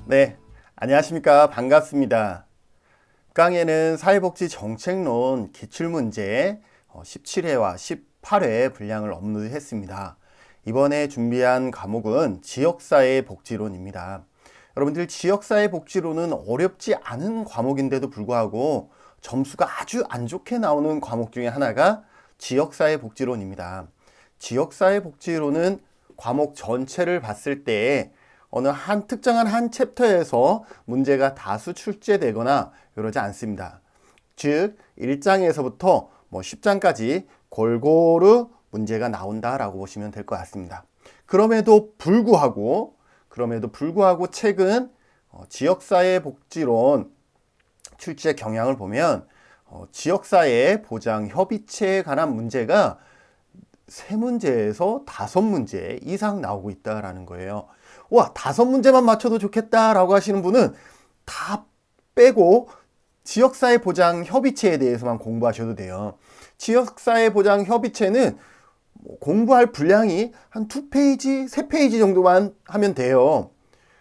네, 안녕하십니까. 반갑습니다. 강에는 사회복지 정책론 기출문제 17회와 18회 분량을 업로드했습니다. 이번에 준비한 과목은 지역사회 복지론입니다. 여러분들 지역사회 복지론은 어렵지 않은 과목인데도 불구하고 점수가 아주 안 좋게 나오는 과목 중에 하나가 지역사회 복지론입니다. 지역사회 복지론은 과목 전체를 봤을 때 어느 한 특정한 한 챕터에서 문제가 다수 출제되거나 이러지 않습니다. 즉 1장에서부터 10장까지 골고루 문제가 나온다라고 보시면 될 것 같습니다. 그럼에도 불구하고 최근 지역사회 복지론 출제 경향을 보면 지역사회 보장 협의체에 관한 문제가 3문제에서 5문제 이상 나오고 있다라는 거예요. 와, 5문제만 맞춰도 좋겠다라고 하시는 분은 다 빼고 지역사회 보장 협의체에 대해서만 공부하셔도 돼요. 지역사회 보장 협의체는 공부할 분량이 한 2페이지, 3페이지 정도만 하면 돼요.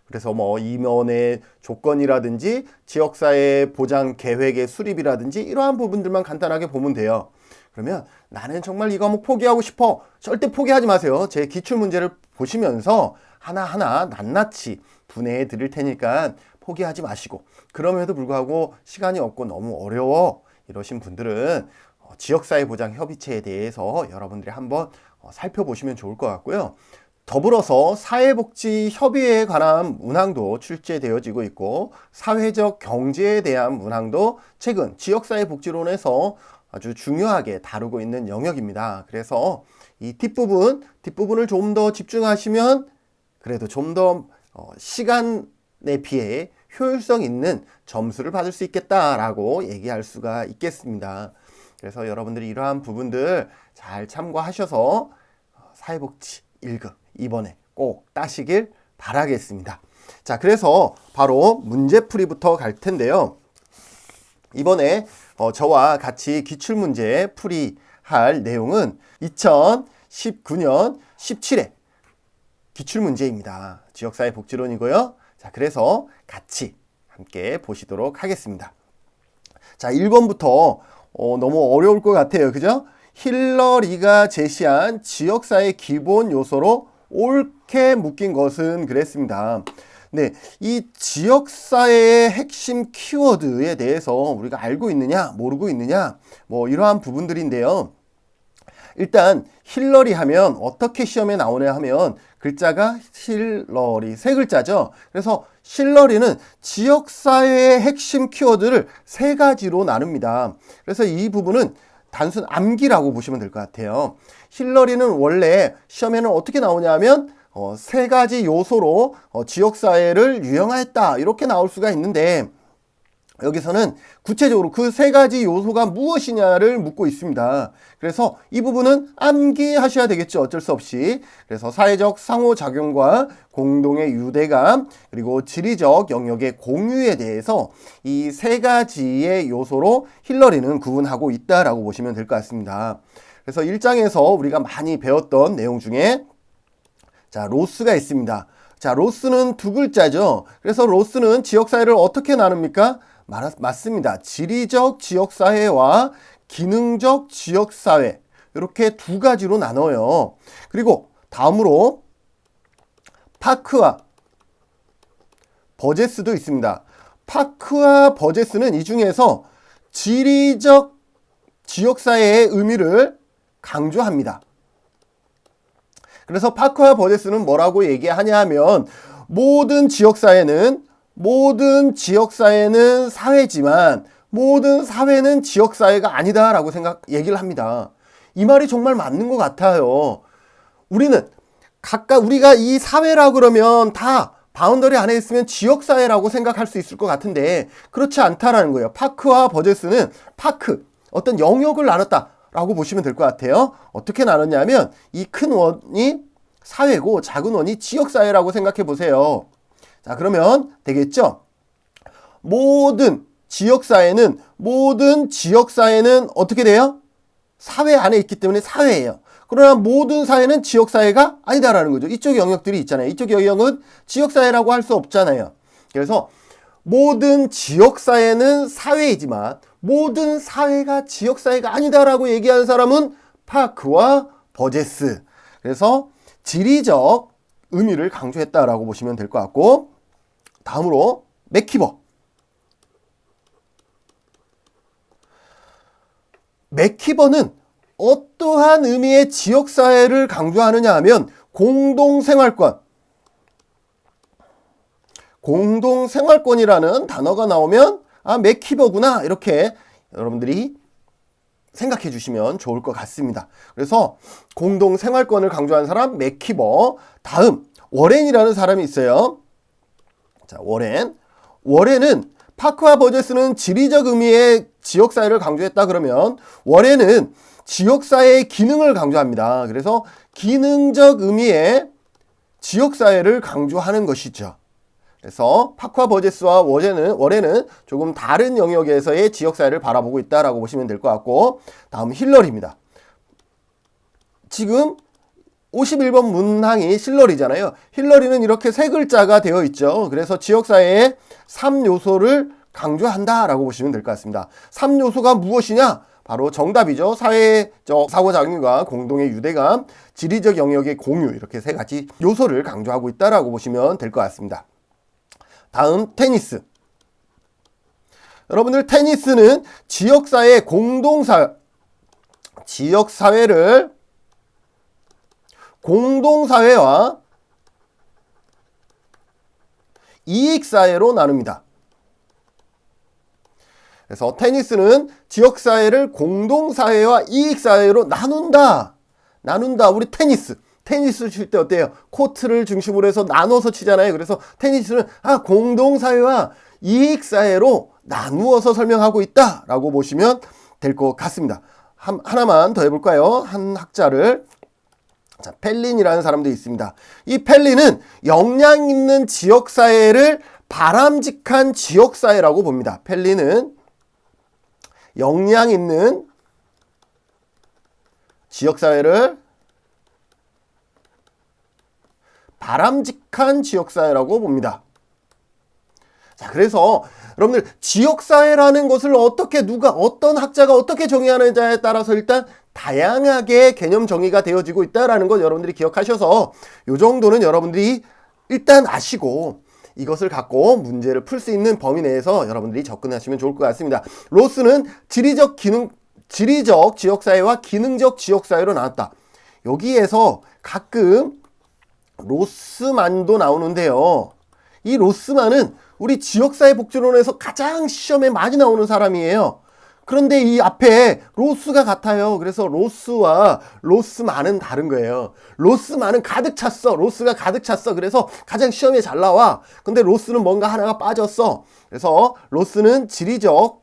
그래서 임원의 조건이라든지 지역사회 보장 계획의 수립이라든지 이러한 부분들만 간단하게 보면 돼요. 그러면 나는 정말 이 과목 포기하고 싶어. 절대 포기하지 마세요. 제 기출문제를 보시면서 하나하나 낱낱이 분해해 드릴 테니까 포기하지 마시고, 그럼에도 불구하고 시간이 없고 너무 어려워 이러신 분들은 지역사회 보장 협의체에 대해서 여러분들이 한번 살펴보시면 좋을 것 같고요. 더불어서 사회복지협의회에 관한 문항도 출제되어지고 있고, 사회적 경제에 대한 문항도 최근 지역사회복지론에서 아주 중요하게 다루고 있는 영역입니다. 그래서 이 뒷부분을 좀 더 집중하시면 그래도 좀 더 시간에 비해 효율성 있는 점수를 받을 수 있겠다라고 얘기할 수가 있겠습니다. 그래서 여러분들이 이러한 부분들 잘 참고하셔서 사회복지 1급 이번에 꼭 따시길 바라겠습니다. 자, 그래서 바로 문제풀이부터 갈 텐데요. 이번에 저와 같이 기출문제 풀이할 내용은 2019년 17회 기출문제입니다. 지역사회 복지론이고요. 자, 그래서 같이 함께 보시도록 하겠습니다. 자, 1번부터 너무 어려울 것 같아요. 그죠? 힐러리가 제시한 지역사회 기본 요소로 옳게 묶인 것은 그랬습니다. 네, 이 지역사회의 핵심 키워드에 대해서 우리가 알고 있느냐, 모르고 있느냐, 이러한 부분들인데요. 일단 힐러리 하면 어떻게 시험에 나오냐 하면 글자가 힐러리, 3글자죠. 그래서 힐러리는 지역사회의 핵심 키워드를 3가지로 나눕니다. 그래서 이 부분은 단순 암기라고 보시면 될 것 같아요. 힐러리는 원래 시험에는 어떻게 나오냐 하면 3가지 요소로 지역사회를 유형화했다 이렇게 나올 수가 있는데, 여기서는 구체적으로 그 3가지 요소가 무엇이냐를 묻고 있습니다. 그래서 이 부분은 암기하셔야 되겠죠. 어쩔 수 없이. 그래서 사회적 상호작용과 공동의 유대감, 그리고 지리적 영역의 공유에 대해서 이 3가지의 요소로 힐러리는 구분하고 있다라고 보시면 될 것 같습니다. 그래서 1장에서 우리가 많이 배웠던 내용 중에 자, 로스가 있습니다. 자, 로스는 2글자죠. 그래서 로스는 지역사회를 어떻게 나눕니까? 맞습니다. 지리적 지역사회와 기능적 지역사회, 이렇게 2가지로 나눠요. 그리고 다음으로 파크와 버제스도 있습니다. 파크와 버제스는 이 중에서 지리적 지역사회의 의미를 강조합니다. 그래서 파크와 버제스는 뭐라고 얘기하냐 하면 모든 지역사회는 사회지만 모든 사회는 지역사회가 아니다라고 얘기를 합니다. 이 말이 정말 맞는 것 같아요. 우리는 우리가 이 사회라고 그러면 다 바운더리 안에 있으면 지역사회라고 생각할 수 있을 것 같은데 그렇지 않다라는 거예요. 파크와 버제스는 어떤 영역을 나눴다라고 보시면 될 것 같아요. 어떻게 나눴냐면 이 큰 원이 사회고 작은 원이 지역사회라고 생각해 보세요. 자, 그러면 되겠죠? 모든 지역사회는 어떻게 돼요? 사회 안에 있기 때문에 사회예요. 그러나 모든 사회는 지역사회가 아니다라는 거죠. 이쪽 영역들이 있잖아요. 이쪽 영역은 지역사회라고 할 수 없잖아요. 그래서 모든 지역사회는 사회이지만 모든 사회가 지역사회가 아니다라고 얘기하는 사람은 파크와 버제스. 그래서 지리적 의미를 강조했다라고 보시면 될 것 같고, 다음으로 맥키버. 맥키버는 어떠한 의미의 지역사회를 강조하느냐 하면 공동생활권. 공동생활권이라는 단어가 나오면 아, 맥키버구나 이렇게 여러분들이 생각해 주시면 좋을 것 같습니다. 그래서 공동생활권을 강조하는 사람 맥키버. 다음 워렌이라는 사람이 있어요. 자, 워렌은 파크와 버제스는 지리적 의미의 지역사회를 강조했다 그러면 워렌은 지역사회의 기능을 강조합니다. 그래서 기능적 의미의 지역사회를 강조하는 것이죠. 그래서 파크와 버제스와 워렌은 조금 다른 영역에서의 지역사회를 바라보고 있다라고 보시면 될 것 같고, 다음 힐러리입니다. 지금 51번 문항이 힐러리잖아요. 힐러리는 이렇게 세 글자가 되어 있죠. 그래서 지역사회의 3요소를 강조한다라고 보시면 될 것 같습니다. 3요소가 무엇이냐? 바로 정답이죠. 사회적 상호작용과 공동의 유대감, 지리적 영역의 공유, 이렇게 세 가지 요소를 강조하고 있다라고 보시면 될 것 같습니다. 다음 테니스. 여러분들 테니스는 지역사회의 지역사회를 공동사회와 이익사회로 나눕니다. 그래서 테니스는 지역사회를 공동사회와 이익사회로 나눈다. 우리 테니스 칠 때 어때요? 코트를 중심으로 해서 나눠서 치잖아요. 그래서 테니스는 공동사회와 이익사회로 나누어서 설명하고 있다라고 보시면 될 것 같습니다. 하나만 더 해볼까요? 한 학자를. 자, 펠린이라는 사람도 있습니다. 이 펠린은 역량 있는 지역사회를 바람직한 지역사회라고 봅니다. 펠린은 역량 있는 지역사회를 바람직한 지역사회라고 봅니다. 자, 그래서 여러분들 지역사회라는 것을 어떤 학자가 어떻게 정의하느냐에 따라서 일단 다양하게 개념 정의가 되어지고 있다라는 것 여러분들이 기억하셔서 이 정도는 여러분들이 일단 아시고 이것을 갖고 문제를 풀 수 있는 범위 내에서 여러분들이 접근하시면 좋을 것 같습니다. 로스는 지리적 지역사회와 기능적 지역사회로 나왔다. 여기에서 가끔 로스만도 나오는데요. 이 로스만은 우리 지역사회 복지론에서 가장 시험에 많이 나오는 사람이에요. 그런데 이 앞에 로스가 같아요. 그래서 로스와 로스만은 다른 거예요. 로스만은 가득 찼어. 로스가 가득 찼어. 그래서 가장 시험에 잘 나와. 근데 로스는 뭔가 하나가 빠졌어. 그래서 로스는 지리적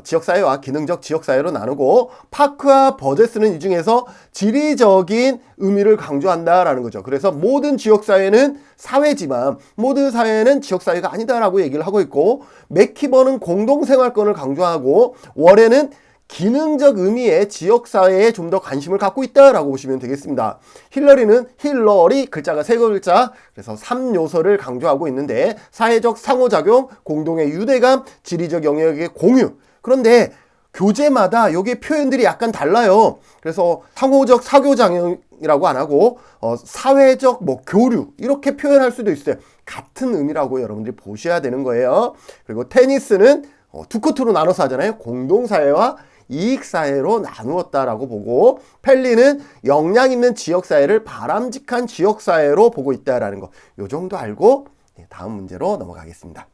지역사회와 기능적 지역사회로 나누고, 파크와 버제스는 이 중에서 지리적인 의미를 강조한다라는 거죠. 그래서 모든 지역사회는 사회지만 모든 사회는 지역사회가 아니다라고 얘기를 하고 있고, 맥키버는 공동생활권을 강조하고, 워렌은 기능적 의미의 지역사회에 좀 더 관심을 갖고 있다라고 보시면 되겠습니다. 힐러리 글자가 세 글자, 그래서 3요소를 강조하고 있는데 사회적 상호작용, 공동의 유대감, 지리적 영역의 공유. 그런데 교재마다 여기 표현들이 약간 달라요. 그래서 상호적 사교작용이라고 안 하고 사회적 교류 이렇게 표현할 수도 있어요. 같은 의미라고 여러분들이 보셔야 되는 거예요. 그리고 테니스는 두 코트로 나눠서 하잖아요. 공동사회와 이익사회로 나누었다라고 보고, 펠린은 역량 있는 지역사회를 바람직한 지역사회로 보고 있다라는 거. 요 정도 알고 다음 문제로 넘어가겠습니다.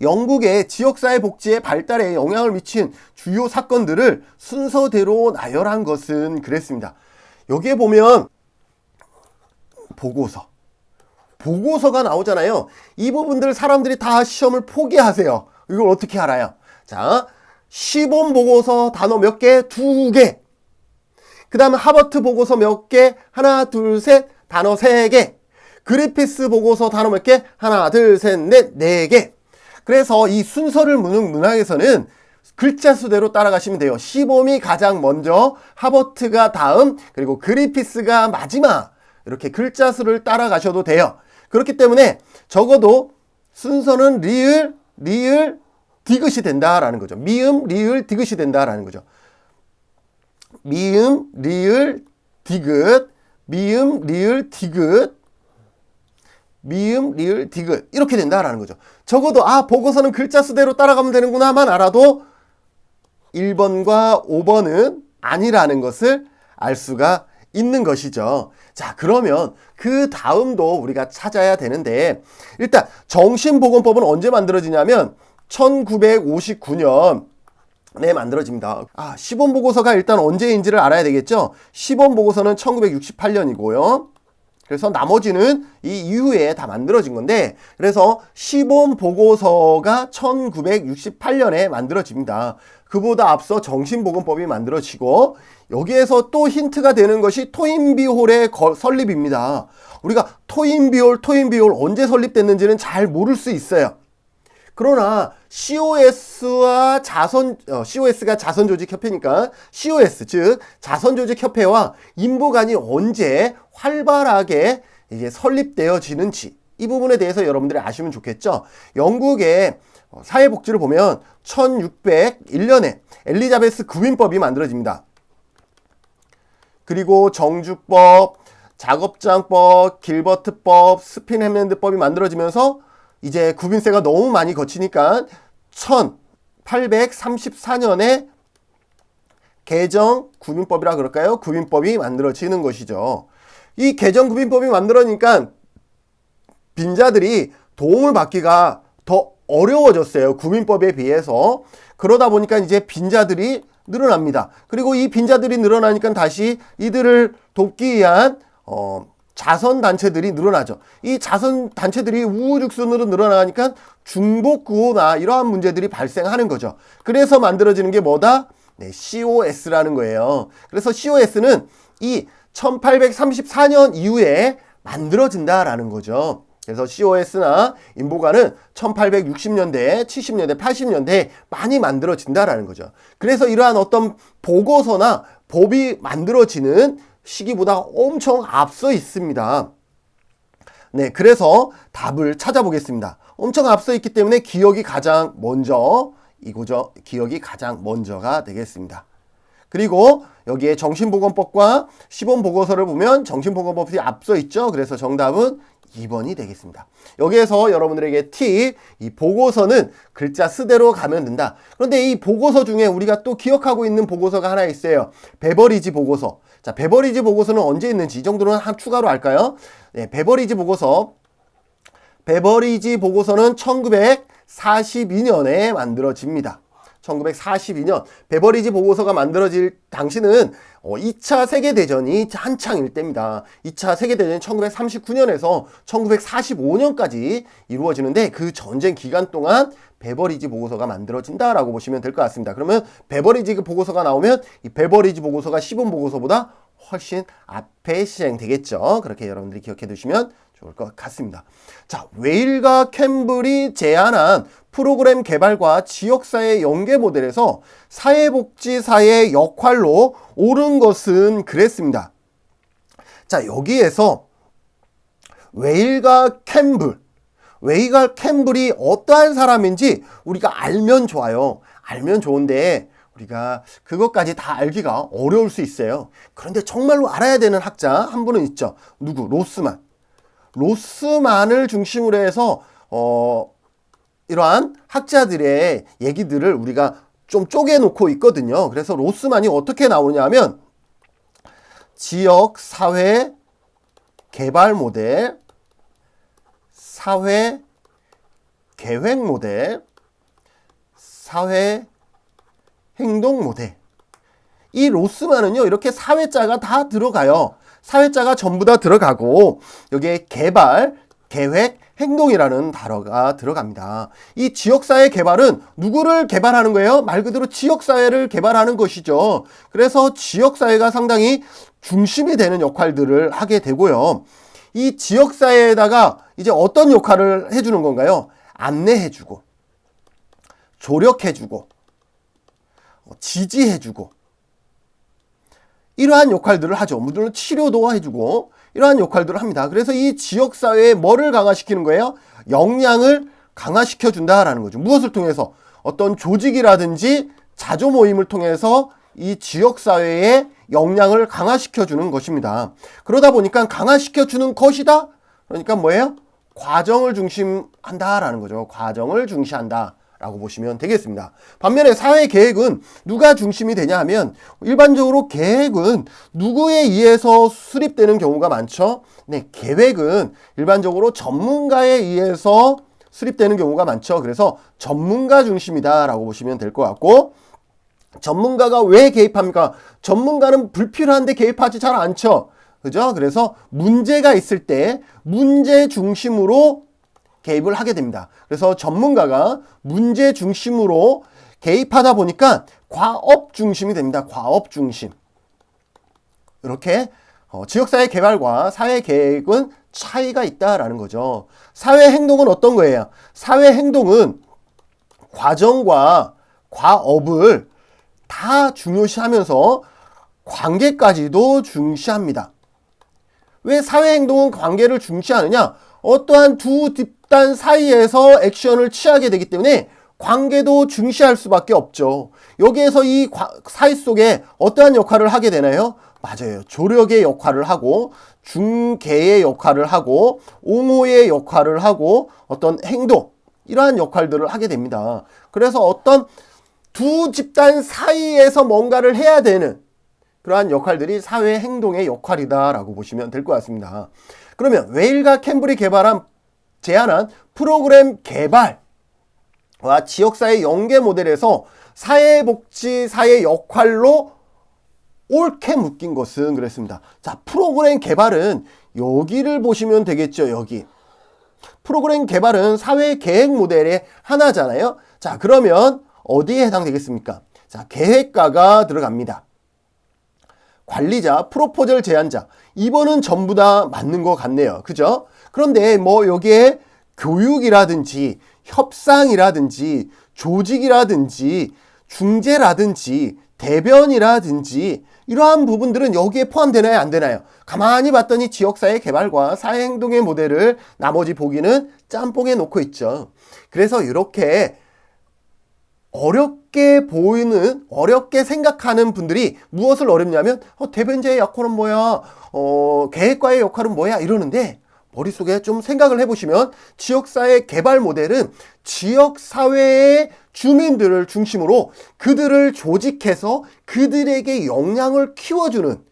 영국의 지역사회 복지의 발달에 영향을 미친 주요 사건들을 순서대로 나열한 것은 그랬습니다. 여기에 보면 보고서가 나오잖아요. 이 부분들 사람들이 다 시험을 포기하세요. 이걸 어떻게 알아요? 자, 시본 보고서 단어 몇 개? 2개. 그 다음에 하버트 보고서 몇 개? 하나, 둘, 셋, 단어 3개. 그리피스 보고서 단어 몇 개? 하나, 둘, 셋, 넷, 4개. 그래서 이 순서를 문항에서는 글자 수대로 따라가시면 돼요. 시범이 가장 먼저, 하버트가 다음, 그리고 그리피스가 마지막. 이렇게 글자 수를 따라가셔도 돼요. 그렇기 때문에 적어도 순서는 리을, 디귿이 된다라는 거죠. 미음, 리을, 디귿이 된다라는 거죠. 미음, 리을, 디귿, 미음, 리을, 디귿, 미음, 리을, 디귿 이렇게 된다라는 거죠. 적어도 보고서는 글자 수대로 따라가면 되는구나만 알아도 1번과 5번은 아니라는 것을 알 수가 있는 것이죠. 자, 그러면 그 다음도 우리가 찾아야 되는데, 일단 정신보건법은 언제 만들어지냐면 1959년에 만들어집니다. 시범보고서가 일단 언제인지를 알아야 되겠죠. 시범보고서는 1968년이고요. 그래서 나머지는 이 이후에 다 만들어진 건데, 그래서 시범보고서가 1968년에 만들어집니다. 그보다 앞서 정신보건법이 만들어지고, 여기에서 또 힌트가 되는 것이 토인비홀의 설립입니다. 우리가 토인비홀 언제 설립됐는지는 잘 모를 수 있어요. 그러나 COS가 자선조직협회니까 COS, 즉 자선조직협회와 인보관이 언제 활발하게 이제 설립되어지는지 이 부분에 대해서 여러분들이 아시면 좋겠죠. 영국의 사회복지를 보면 1601년에 엘리자베스 구인법이 만들어집니다. 그리고 정주법, 작업장법, 길버트법, 스핀햄랜드법이 만들어지면서 이제 구빈세가 너무 많이 거치니까 1834년에 개정 구빈법이라 그럴까요? 구빈법이 만들어지는 것이죠. 이 개정 구빈법이 만들어지니까 빈자들이 도움을 받기가 더 어려워졌어요. 구빈법에 비해서. 그러다 보니까 이제 빈자들이 늘어납니다. 그리고 이 빈자들이 늘어나니까 다시 이들을 돕기 위한 자선단체들이 늘어나죠. 이 자선단체들이 우후죽순으로 늘어나니까 중복구호나 이러한 문제들이 발생하는 거죠. 그래서 만들어지는 게 뭐다? 네, COS라는 거예요. 그래서 COS는 이 1834년 이후에 만들어진다라는 거죠. 그래서 COS나 인보관은 1860년대, 70년대, 80년대에 많이 만들어진다라는 거죠. 그래서 이러한 어떤 보고서나 법이 만들어지는 시기보다 엄청 앞서 있습니다. 네, 그래서 답을 찾아보겠습니다. 엄청 앞서 있기 때문에 기억이 가장 먼저 이거죠. 기억이 가장 먼저가 되겠습니다. 그리고 여기에 정신보건법과 시범보고서를 보면 정신보건법이 앞서 있죠. 그래서 정답은 2번이 되겠습니다. 여기에서 여러분들에게 팁, 이 보고서는 글자 수대로 가면 된다. 그런데 이 보고서 중에 우리가 또 기억하고 있는 보고서가 하나 있어요. 베버리지 보고서. 자, 베버리지 보고서는 언제 있는지 이 정도는 추가로 알까요? 네, 베버리지 보고서는 1942년에 만들어집니다. 1942년 베버리지 보고서가 만들어질 당시는 2차 세계대전이 한창일 때입니다. 2차 세계대전이 1939년에서 1945년까지 이루어지는데 그 전쟁 기간 동안 베버리지 보고서가 만들어진다라고 보시면 될 것 같습니다. 그러면 베버리지 보고서가 나오면 이 베버리지 보고서가 시범 보고서보다 훨씬 앞에 시행되겠죠. 그렇게 여러분들이 기억해 두시면 좋을 것 같습니다. 자, 웨일과 캠블이 제안한 프로그램 개발과 지역사회 연계 모델에서 사회복지사의 역할로 옳은 것은 그랬습니다. 자, 여기에서 웨일과 캠블이 어떠한 사람인지 우리가 알면 좋아요. 알면 좋은데 우리가 그것까지 다 알기가 어려울 수 있어요. 그런데 정말로 알아야 되는 학자 한 분은 있죠. 누구? 로스만을 중심으로 해서 이러한 학자들의 얘기들을 우리가 좀 쪼개놓고 있거든요. 그래서 로스만이 어떻게 나오냐면 지역 사회 개발 모델, 사회 계획 모델, 사회 행동 모델. 이 로스만은요, 이렇게 사회자가 다 들어가요. 사회자가 전부 다 들어가고 여기에 개발, 계획, 행동이라는 단어가 들어갑니다. 이 지역사회 개발은 누구를 개발하는 거예요? 말 그대로 지역사회를 개발하는 것이죠. 그래서 지역사회가 상당히 중심이 되는 역할들을 하게 되고요. 이 지역사회에다가 이제 어떤 역할을 해주는 건가요? 안내해주고, 조력해주고, 지지해주고, 이러한 역할들을 하죠. 물론 치료도 해주고 이러한 역할들을 합니다. 그래서 이 지역사회에 뭐를 강화시키는 거예요? 역량을 강화시켜 준다라는 거죠. 무엇을 통해서? 어떤 조직이라든지 자조 모임을 통해서 이 지역사회의 역량을 강화시켜 주는 것입니다. 그러다 보니까 강화시켜 주는 것이다? 그러니까 뭐예요? 과정을 중심한다라는 거죠. 과정을 중시한다 라고 보시면 되겠습니다. 반면에 사회계획은 누가 중심이 되냐 하면 일반적으로 계획은 누구에 의해서 수립되는 경우가 많죠. 네, 계획은 일반적으로 전문가에 의해서 수립되는 경우가 많죠. 그래서 전문가 중심이다 라고 보시면 될 것 같고, 전문가가 왜 개입합니까? 전문가는 불필요한데 개입하지 잘 않죠. 그죠? 그래서 문제가 있을 때 문제 중심으로 개입을 하게 됩니다. 그래서 전문가가 문제 중심으로 개입하다 보니까 과업 중심이 됩니다. 과업 중심. 이렇게 지역사회 개발과 사회계획은 차이가 있다라는 거죠. 사회행동은 어떤 거예요? 사회행동은 과정과 과업을 다 중요시하면서 관계까지도 중시합니다. 왜 사회행동은 관계를 중시하느냐? 어떠한 두 집단 사이에서 액션을 취하게 되기 때문에 관계도 중시할 수밖에 없죠. 여기에서 이 사회 속에 어떠한 역할을 하게 되나요? 맞아요. 조력의 역할을 하고 중개의 역할을 하고 옹호의 역할을 하고 어떤 행동, 이러한 역할들을 하게 됩니다. 그래서 어떤 두 집단 사이에서 뭔가를 해야 되는 그러한 역할들이 사회 행동의 역할이다라고 보시면 될 것 같습니다. 그러면 웨일과 캠블이 제안한 프로그램 개발과 지역사회 연계 모델에서 사회복지사의 역할로 옳게 묶인 것은 그랬습니다. 자, 프로그램 개발은 여기를 보시면 되겠죠. 여기. 프로그램 개발은 사회계획 모델의 하나잖아요. 자, 그러면 어디에 해당되겠습니까? 자, 계획가가 들어갑니다. 관리자, 프로포절 제안자. 이번은 전부 다 맞는 것 같네요. 그죠? 그런데 여기에 교육이라든지 협상이라든지 조직이라든지 중재라든지 대변이라든지 이러한 부분들은 여기에 포함되나요? 안 되나요? 가만히 봤더니 지역사회 개발과 사회행동의 모델을 나머지 보기는 짬뽕에 놓고 있죠. 그래서 이렇게 어렵게 생각하는 분들이 무엇을 어렵냐면 대변자의 역할은 뭐야? 계획과의 역할은 뭐야? 이러는데 머릿속에 좀 생각을 해보시면 지역사회 개발 모델은 지역사회의 주민들을 중심으로 그들을 조직해서 그들에게 역량을 키워주는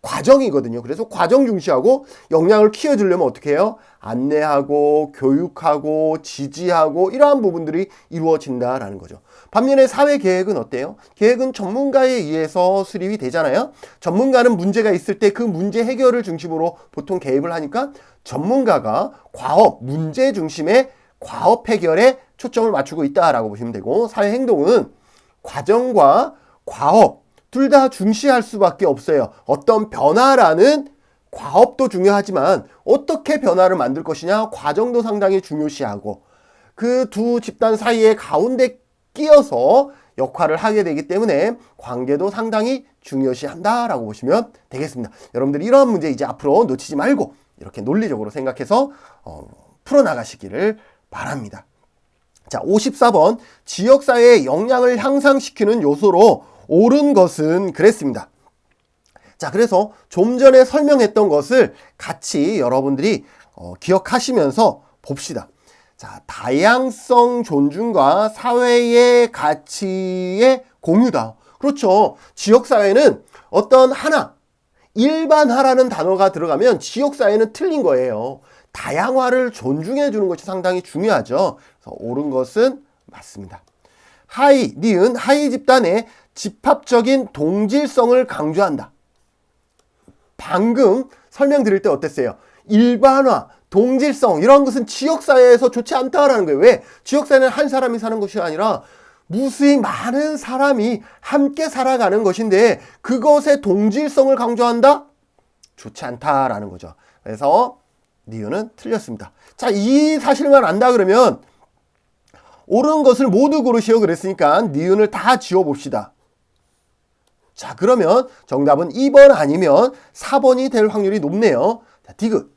과정이거든요. 그래서 과정 중시하고 역량을 키워주려면 어떻게 해요? 안내하고 교육하고 지지하고 이러한 부분들이 이루어진다라는 거죠. 반면에 사회계획은 어때요? 계획은 전문가에 의해서 수립이 되잖아요. 전문가는 문제가 있을 때 그 문제 해결을 중심으로 보통 개입을 하니까 전문가가 과업, 문제 중심의 과업 해결에 초점을 맞추고 있다라고 보시면 되고, 사회행동은 과정과 과업 둘 다 중시할 수밖에 없어요. 어떤 변화라는 과업도 중요하지만 어떻게 변화를 만들 것이냐 과정도 상당히 중요시하고 그 두 집단 사이에 가운데 끼어서 역할을 하게 되기 때문에 관계도 상당히 중요시한다라고 보시면 되겠습니다. 여러분들이 이런 문제 이제 앞으로 놓치지 말고 이렇게 논리적으로 생각해서 풀어나가시기를 바랍니다. 자, 54번 지역사회의 역량을 향상시키는 요소로 옳은 것은 그랬습니다. 자, 그래서 좀 전에 설명했던 것을 같이 여러분들이 기억하시면서 봅시다. 자, 다양성 존중과 사회의 가치의 공유다. 그렇죠. 지역사회는 어떤 하나, 일반화라는 단어가 들어가면 지역사회는 틀린 거예요. 다양화를 존중해 주는 것이 상당히 중요하죠. 그래서 옳은 것은 맞습니다. 니은 하위 집단의 집합적인 동질성을 강조한다. 방금 설명드릴 때 어땠어요? 일반화, 동질성 이런 것은 지역사회에서 좋지 않다라는 거예요. 왜? 지역사회는 한 사람이 사는 것이 아니라 무수히 많은 사람이 함께 살아가는 것인데 그것의 동질성을 강조한다? 좋지 않다라는 거죠. 그래서 니은은 틀렸습니다. 자, 이 사실만 안다 그러면 옳은 것을 모두 고르시오 그랬으니까 니은을 다 지워봅시다. 자, 그러면 정답은 2번 아니면 4번이 될 확률이 높네요. 자, 디귿.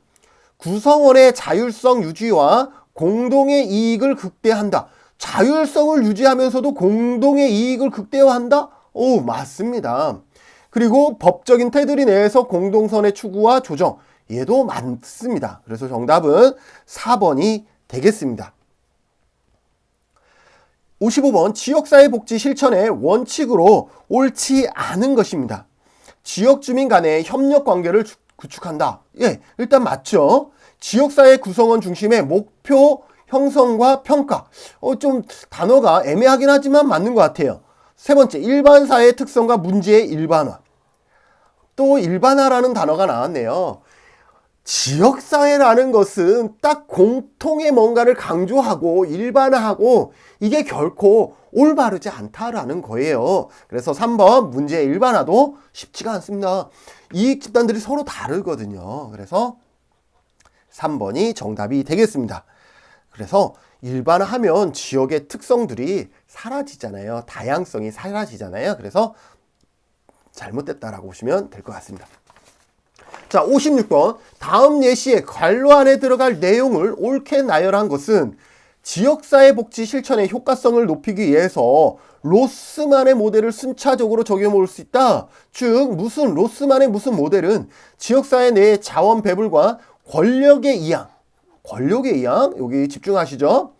구성원의 자율성 유지와 공동의 이익을 극대화한다. 자율성을 유지하면서도 공동의 이익을 극대화한다? 오, 맞습니다. 그리고 법적인 테두리 내에서 공동선의 추구와 조정, 얘도 맞습니다. 그래서 정답은 4번이 되겠습니다. 55번, 지역사회 복지 실천의 원칙으로 옳지 않은 것입니다. 지역 주민 간의 협력 관계를 구축한다. 예, 일단 맞죠. 지역사회 구성원 중심의 목표 형성과 평가. 좀 단어가 애매하긴 하지만 맞는 것 같아요. 세 번째, 일반사회의 특성과 문제의 일반화. 또 일반화라는 단어가 나왔네요. 지역사회라는 것은 딱 공통의 뭔가를 강조하고 일반화하고 이게 결코 올바르지 않다라는 거예요. 그래서 3번 문제의 일반화도 쉽지가 않습니다. 이익 집단들이 서로 다르거든요. 그래서 3번이 정답이 되겠습니다. 그래서 일반화하면 지역의 특성들이 사라지잖아요. 다양성이 사라지잖아요. 그래서 잘못됐다라고 보시면 될 것 같습니다. 자, 56번. 다음 예시에 관로 안에 들어갈 내용을 옳게 나열한 것은 지역사회 복지 실천의 효과성을 높이기 위해서 로스만의 모델을 순차적으로 적용해 볼 수 있다. 즉, 로스만의 무슨 모델은 지역사회 내의 자원 배분과 권력의 이양, 여기 집중하시죠.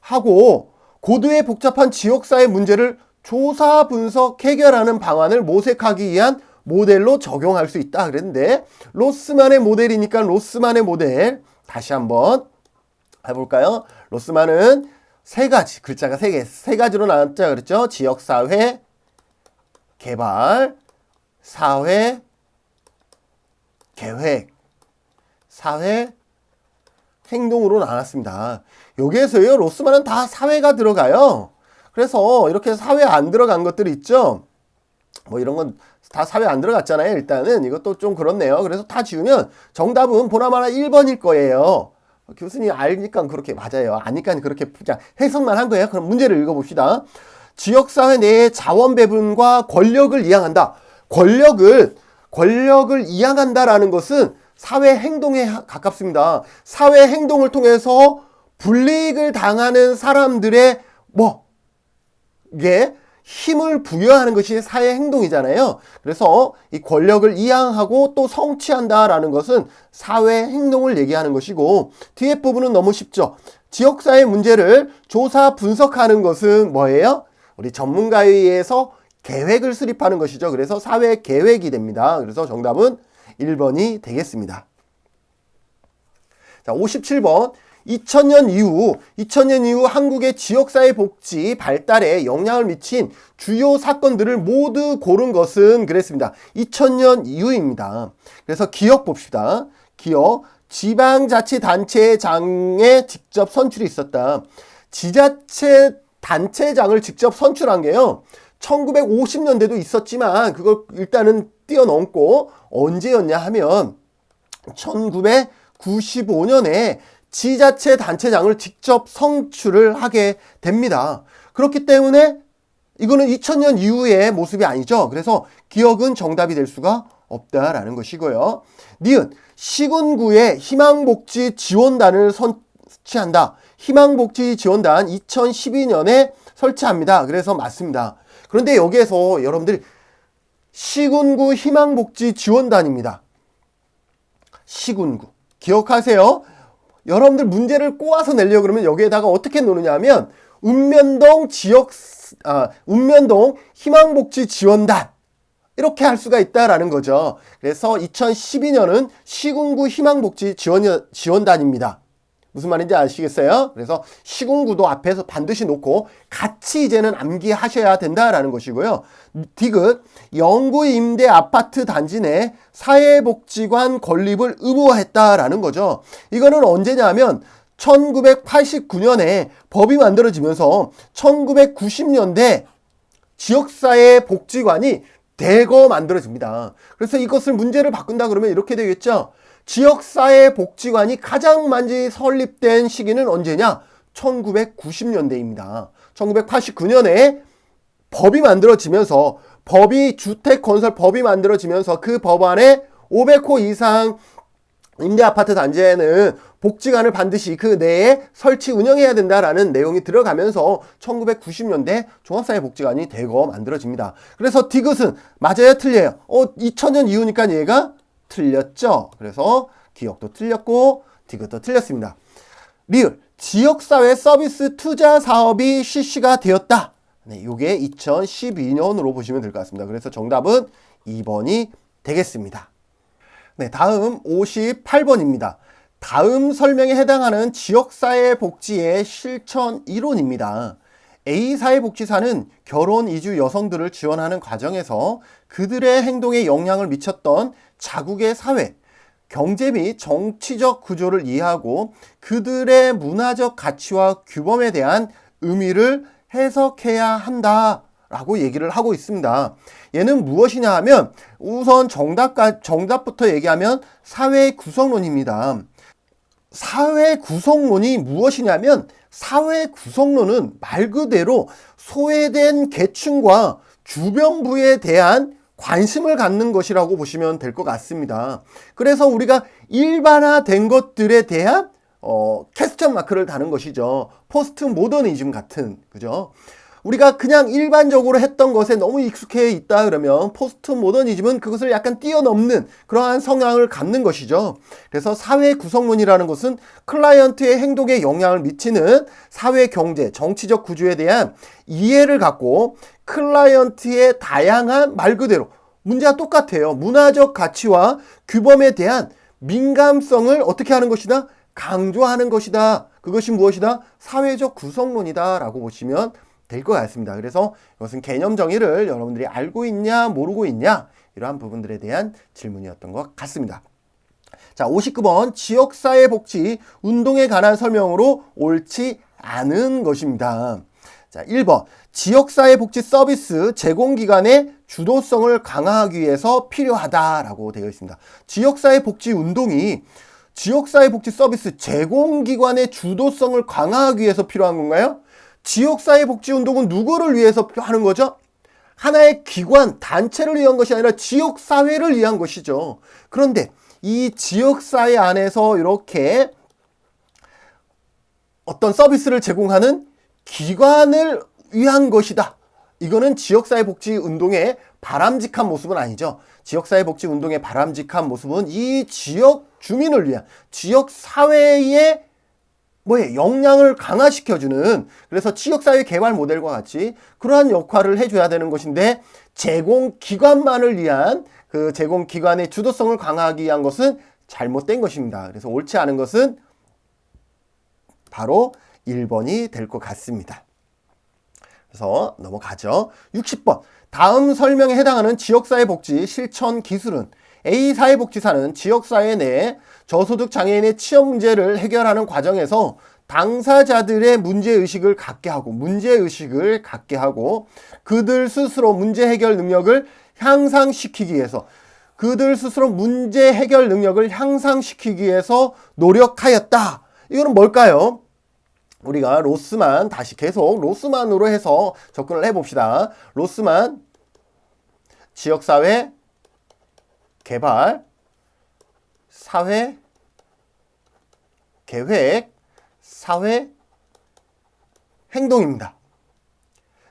하고 고도의 복잡한 지역사회 문제를 조사, 분석, 해결하는 방안을 모색하기 위한 모델로 적용할 수 있다 그랬는데 로스만의 모델이니까 로스만의 모델 다시 한번 해볼까요? 로스만은 세 가지, 글자가 세 가지로 나눴죠. 그랬죠? 지역사회, 개발, 사회, 계획, 사회, 행동으로 나눴습니다. 여기에서요, 로스만은 다 사회가 들어가요. 그래서 이렇게 사회 안 들어간 것들이 있죠. 뭐 이런 건 다 사회 안 들어갔잖아요. 일단은 이것도 좀 그렇네요. 그래서 다 지우면 정답은 보나마나 1번일 거예요. 교수님 알니까 그렇게 맞아요. 아니까 그렇게 그냥 해석만 한 거예요. 그럼 문제를 읽어봅시다. 지역사회 내의 자원 배분과 권력을 이양한다. 권력을 이양한다라는 것은 사회 행동에 가깝습니다. 사회 행동을 통해서 불이익을 당하는 사람들의 이게 힘을 부여하는 것이 사회 행동이잖아요. 그래서 이 권력을 이양하고 또 성취한다라는 것은 사회 행동을 얘기하는 것이고 뒤에 부분은 너무 쉽죠. 지역사회 문제를 조사 분석하는 것은 뭐예요? 우리 전문가에 의해서 계획을 수립하는 것이죠. 그래서 사회 계획이 됩니다. 그래서 정답은 1번이 되겠습니다. 자, 57번. 2000년 이후 한국의 지역사회 복지 발달에 영향을 미친 주요 사건들을 모두 고른 것은 그랬습니다. 2000년 이후입니다. 그래서 기억 봅시다. 기억. 지방자치단체장에 직접 선출이 있었다. 지자체단체장을 직접 선출한 게요. 1950년대도 있었지만 그걸 일단은 뛰어넘고 언제였냐 하면 1995년에 지자체 단체장을 직접 선출을 하게 됩니다. 그렇기 때문에 이거는 2000년 이후의 모습이 아니죠. 그래서 기억은 정답이 될 수가 없다라는 것이고요. 니은 시군구에 희망복지 지원단을 설치한다. 희망복지 지원단 2012년에 설치합니다. 그래서 맞습니다. 그런데 여기에서 여러분들 시군구 희망복지 지원단입니다. 시군구 기억하세요. 여러분들 문제를 꼬아서 내려고 그러면 여기에다가 어떻게 놓느냐 하면 읍면동 희망복지 지원단 이렇게 할 수가 있다라는 거죠. 그래서 2012년은 시군구 희망복지 지원단입니다. 무슨 말인지 아시겠어요? 그래서 시군구도 앞에서 반드시 놓고 같이 이제는 암기하셔야 된다라는 것이고요. 디귿 영구 임대 아파트 단지 내 사회복지관 건립을 의무화했다라는 거죠. 이거는 언제냐면 1989년에 법이 만들어지면서 1990년대 지역사회 복지관이 대거 만들어집니다. 그래서 이것을 문제를 바꾼다 그러면 이렇게 되겠죠. 지역사회 복지관이 가장 많이 설립된 시기는 언제냐? 1990년대입니다. 1989년에 법이 만들어지면서 주택건설법이 만들어지면서 그 법안에 500호 이상 임대아파트 단지에는 복지관을 반드시 그 내에 설치 운영해야 된다라는 내용이 들어가면서 1990년대 종합사회복지관이 대거 만들어집니다. 그래서 디귿은 맞아요? 틀려요? 2000년 이후니까 얘가 틀렸죠. 그래서 기억도 틀렸고 디귿도 틀렸습니다. 리을, 지역사회 서비스 투자 사업이 실시가 되었다. 네, 이게 2012년으로 보시면 될 것 같습니다. 그래서 정답은 2번이 되겠습니다. 네, 다음 58번입니다. 다음 설명에 해당하는 지역사회복지의 실천 이론입니다. A사회복지사는 결혼 이주 여성들을 지원하는 과정에서 그들의 행동에 영향을 미쳤던 자국의 사회, 경제 및 정치적 구조를 이해하고 그들의 문화적 가치와 규범에 대한 의미를 해석해야 한다 라고 얘기를 하고 있습니다. 얘는 무엇이냐 하면 우선 정답부터 얘기하면 사회 구성론입니다. 사회 구성론이 무엇이냐면 사회 구성론은 말 그대로 소외된 계층과 주변부에 대한 관심을 갖는 것이라고 보시면 될 것 같습니다. 그래서 우리가 일반화된 것들에 대한 퀘스천 마크를 다는 것이죠. 포스트 모더니즘 같은, 그죠? 우리가 그냥 일반적으로 했던 것에 너무 익숙해 있다 그러면 포스트 모더니즘은 그것을 약간 뛰어넘는 그러한 성향을 갖는 것이죠. 그래서 사회 구성론이라는 것은 클라이언트의 행동에 영향을 미치는 사회, 경제, 정치적 구조에 대한 이해를 갖고 클라이언트의 다양한 말 그대로 문제가 똑같아요. 문화적 가치와 규범에 대한 민감성을 어떻게 하는 것이다? 강조하는 것이다. 그것이 무엇이다? 사회적 구성론이다 라고 보시면 될 것 같습니다. 그래서 이것은 개념 정의를 여러분들이 알고 있냐 모르고 있냐 이러한 부분들에 대한 질문이었던 것 같습니다. 자, 59번 지역사회복지 운동에 관한 설명으로 옳지 않은 것입니다. 자, 1번 지역사회복지 서비스 제공기관의 주도성을 강화하기 위해서 필요하다라고 되어 있습니다. 지역사회복지 운동이 지역사회복지 서비스 제공기관의 주도성을 강화하기 위해서 필요한 건가요? 지역사회복지운동은 누구를 위해서 하는 거죠? 하나의 기관, 단체를 위한 것이 아니라 지역사회를 위한 것이죠. 그런데 이 지역사회 안에서 이렇게 어떤 서비스를 제공하는 기관을 위한 것이다. 이거는 지역사회복지운동의 바람직한 모습은 아니죠. 지역사회복지운동의 바람직한 모습은 이 지역 주민을 위한 지역사회의 역량을 강화시켜주는, 그래서 지역사회 개발 모델과 같이 그러한 역할을 해줘야 되는 것인데 제공기관만을 위한 그 제공기관의 주도성을 강화하기 위한 것은 잘못된 것입니다. 그래서 옳지 않은 것은 바로 1번이 될 것 같습니다. 그래서 넘어가죠. 60번 다음 설명에 해당하는 지역사회복지 실천 기술은 A사회복지사는 지역사회 내 저소득 장애인의 취업 문제를 해결하는 과정에서 당사자들의 문제의식을 갖게 하고 그들 스스로 문제 해결 능력을 향상시키기 위해서 노력하였다. 이거는 뭘까요? 우리가 로스만, 다시 계속 로스만으로 해서 접근을 해봅시다. 로스만 지역사회 개발, 사회 계획, 사회 행동입니다.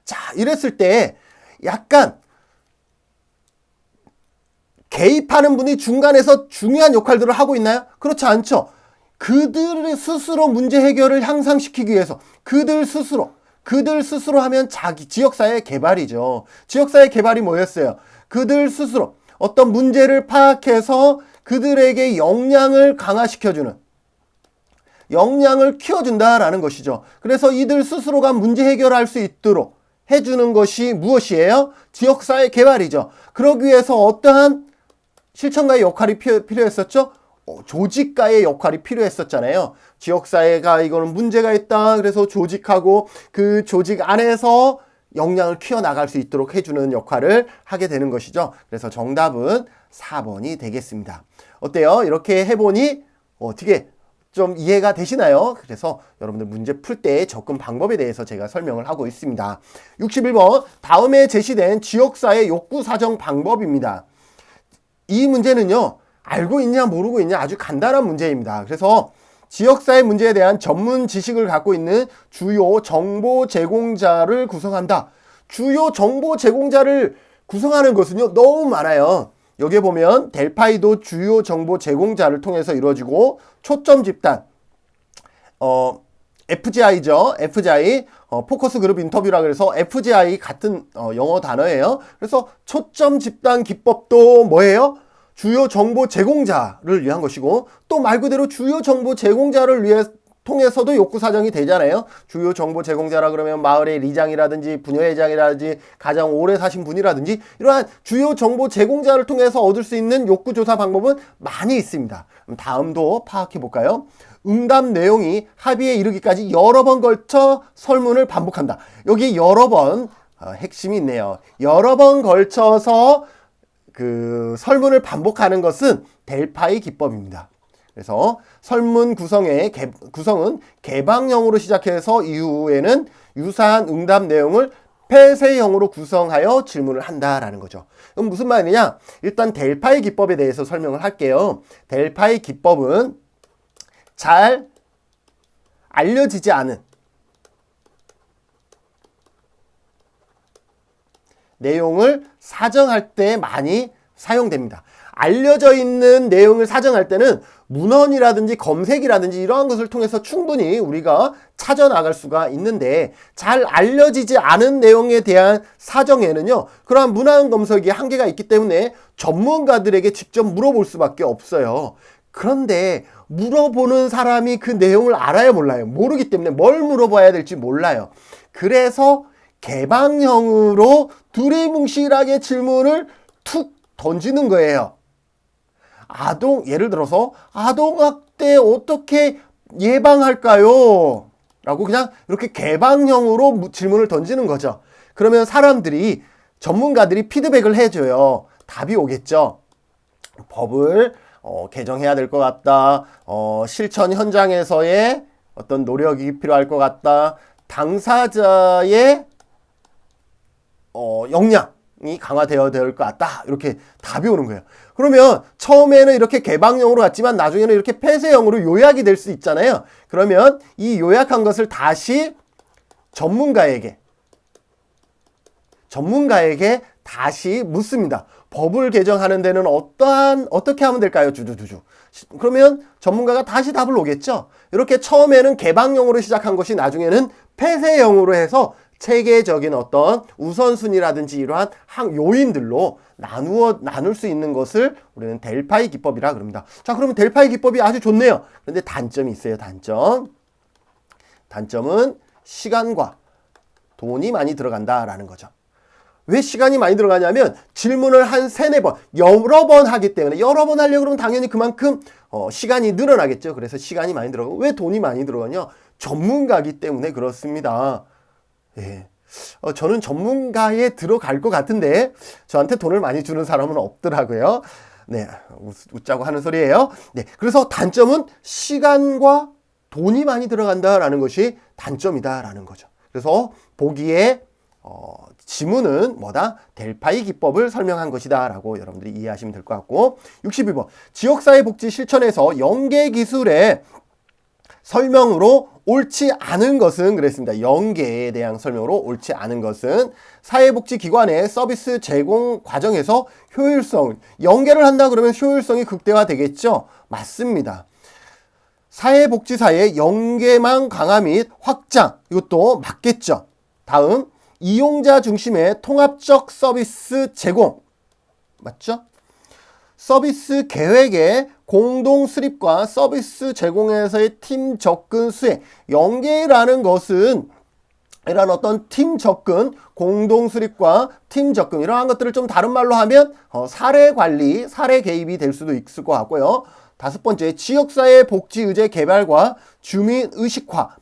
자, 이랬을 때 약간 개입하는 분이 중간에서 중요한 역할들을 하고 있나요? 그렇지 않죠. 그들 스스로 문제 해결을 향상시키기 위해서 그들 스스로 하면 지역사회 개발이죠. 지역사회 개발이 뭐였어요? 그들 스스로 어떤 문제를 파악해서 그들에게 역량을 강화시켜주는, 역량을 키워준다라는 것이죠. 그래서 이들 스스로가 문제 해결할 수 있도록 해주는 것이 무엇이에요? 지역사회 개발이죠. 그러기 위해서 어떠한 실천가의 역할이 필요했었죠? 조직가의 역할이 필요했었잖아요. 지역사회가 이거는 문제가 있다. 그래서 조직하고 그 조직 안에서 역량을 키워나갈 수 있도록 해주는 역할을 하게 되는 것이죠. 그래서 정답은 4번이 되겠습니다. 어때요? 이렇게 해보니 어떻게 좀 이해가 되시나요? 그래서 여러분들 문제 풀 때 접근 방법에 대해서 제가 설명을 하고 있습니다. 61번 다음에 제시된 지역사회 욕구 사정 방법입니다. 이 문제는요, 알고 있냐 모르고 있냐 아주 간단한 문제입니다. 그래서 지역사회 문제에 대한 전문 지식을 갖고 있는 주요 정보 제공자를 구성한다. 주요 정보 제공자를 구성하는 것은요, 너무 많아요. 여기에 보면 델파이도 주요 정보 제공자를 통해서 이루어지고, 초점 집단, FGI죠. FGI, 포커스 그룹 인터뷰라 그래서 FGI 같은 영어 단어예요. 그래서 초점 집단 기법도 뭐예요? 주요 정보 제공자를 위한 것이고, 또 말 그대로 주요 정보 제공자를 위해 통해서도 욕구 사정이 되잖아요. 주요 정보 제공자라 그러면 마을의 리장이라든지 부녀회장이라든지 가장 오래 사신 분이라든지 이러한 주요 정보 제공자를 통해서 얻을 수 있는 욕구 조사 방법은 많이 있습니다. 다음도 파악해 볼까요? 응답 내용이 합의에 이르기까지 여러 번 걸쳐 설문을 반복한다. 여기 여러 번 핵심이 있네요. 여러 번 걸쳐서 그 설문을 반복하는 것은 델파이 기법입니다. 그래서 설문 구성은 개방형으로 시작해서 이후에는 유사한 응답 내용을 폐쇄형으로 구성하여 질문을 한다라는 거죠. 그럼 무슨 말이냐? 일단 델파이 기법에 대해서 설명을 할게요. 델파이 기법은 잘 알려지지 않은 내용을 사정할 때 많이 사용됩니다. 알려져 있는 내용을 사정할 때는 문헌이라든지 검색이라든지 이러한 것을 통해서 충분히 우리가 찾아나갈 수가 있는데, 잘 알려지지 않은 내용에 대한 사정에는요, 그러한 문헌 검색이 한계가 있기 때문에 전문가들에게 직접 물어볼 수밖에 없어요. 그런데 물어보는 사람이 그 내용을 알아야 몰라요. 모르기 때문에 뭘 물어봐야 될지 몰라요. 그래서 개방형으로 두리뭉실하게 질문을 툭 던지는 거예요. 예를 들어서 아동학대 어떻게 예방할까요? 라고 그냥 이렇게 개방형으로 질문을 던지는 거죠. 그러면 전문가들이 피드백을 해줘요. 답이 오겠죠. 법을 개정해야 될 것 같다. 실천 현장에서의 어떤 노력이 필요할 것 같다. 당사자의 역량이 강화되어야 될 것 같다. 이렇게 답이 오는 거예요. 그러면 처음에는 이렇게 개방형으로 갔지만 나중에는 이렇게 폐쇄형으로 요약이 될 수 있잖아요. 그러면 이 요약한 것을 다시 전문가에게 다시 묻습니다. 법을 개정하는 데는 어떻게 하면 될까요? 주주주주. 그러면 전문가가 다시 답을 오겠죠. 이렇게 처음에는 개방형으로 시작한 것이 나중에는 폐쇄형으로 해서 체계적인 어떤 우선순위라든지 이러한 요인들로 나눌 수 있는 것을 우리는 델파이 기법이라 그럽니다. 자, 그러면 델파이 기법이 아주 좋네요. 그런데 단점이 있어요. 단점은 시간과 돈이 많이 들어간다라는 거죠. 왜 시간이 많이 들어가냐면 질문을 한 3-4번, 여러 번 하기 때문에, 여러 번 하려고 그러면 당연히 그만큼 시간이 늘어나겠죠. 그래서 시간이 많이 들어가고, 왜 돈이 많이 들어가냐? 전문가이기 때문에 그렇습니다. 예. 저는 전문가에 들어갈 것 같은데 저한테 돈을 많이 주는 사람은 없더라고요. 네, 웃자고 하는 소리예요. 네, 그래서 단점은 시간과 돈이 많이 들어간다라는 것이 단점이다라는 거죠. 그래서 보기에 지문은 델파이 기법을 설명한 것이다 라고 여러분들이 이해하시면 될 것 같고, 61번 지역사회 복지 실천에서 연계기술의 설명으로 옳지 않은 것은 그랬습니다. 연계에 대한 설명으로 옳지 않은 것은 사회복지기관의 서비스 제공 과정에서 연계를 한다 그러면 효율성이 극대화되겠죠? 맞습니다. 사회복지사의 연계망 강화 및 확장, 이것도 맞겠죠? 다음, 이용자 중심의 통합적 서비스 제공, 맞죠? 서비스 계획의 공동 수립과 서비스 제공에서의 팀 접근 수행, 연계라는 것은 이런 어떤 팀 접근, 공동 수립과 팀 접근, 이러한 것들을 좀 다른 말로 하면 사례 관리, 사례 개입이 될 수도 있을 것 같고요. 5번째, 지역사회 복지의제 개발과 주민의식화.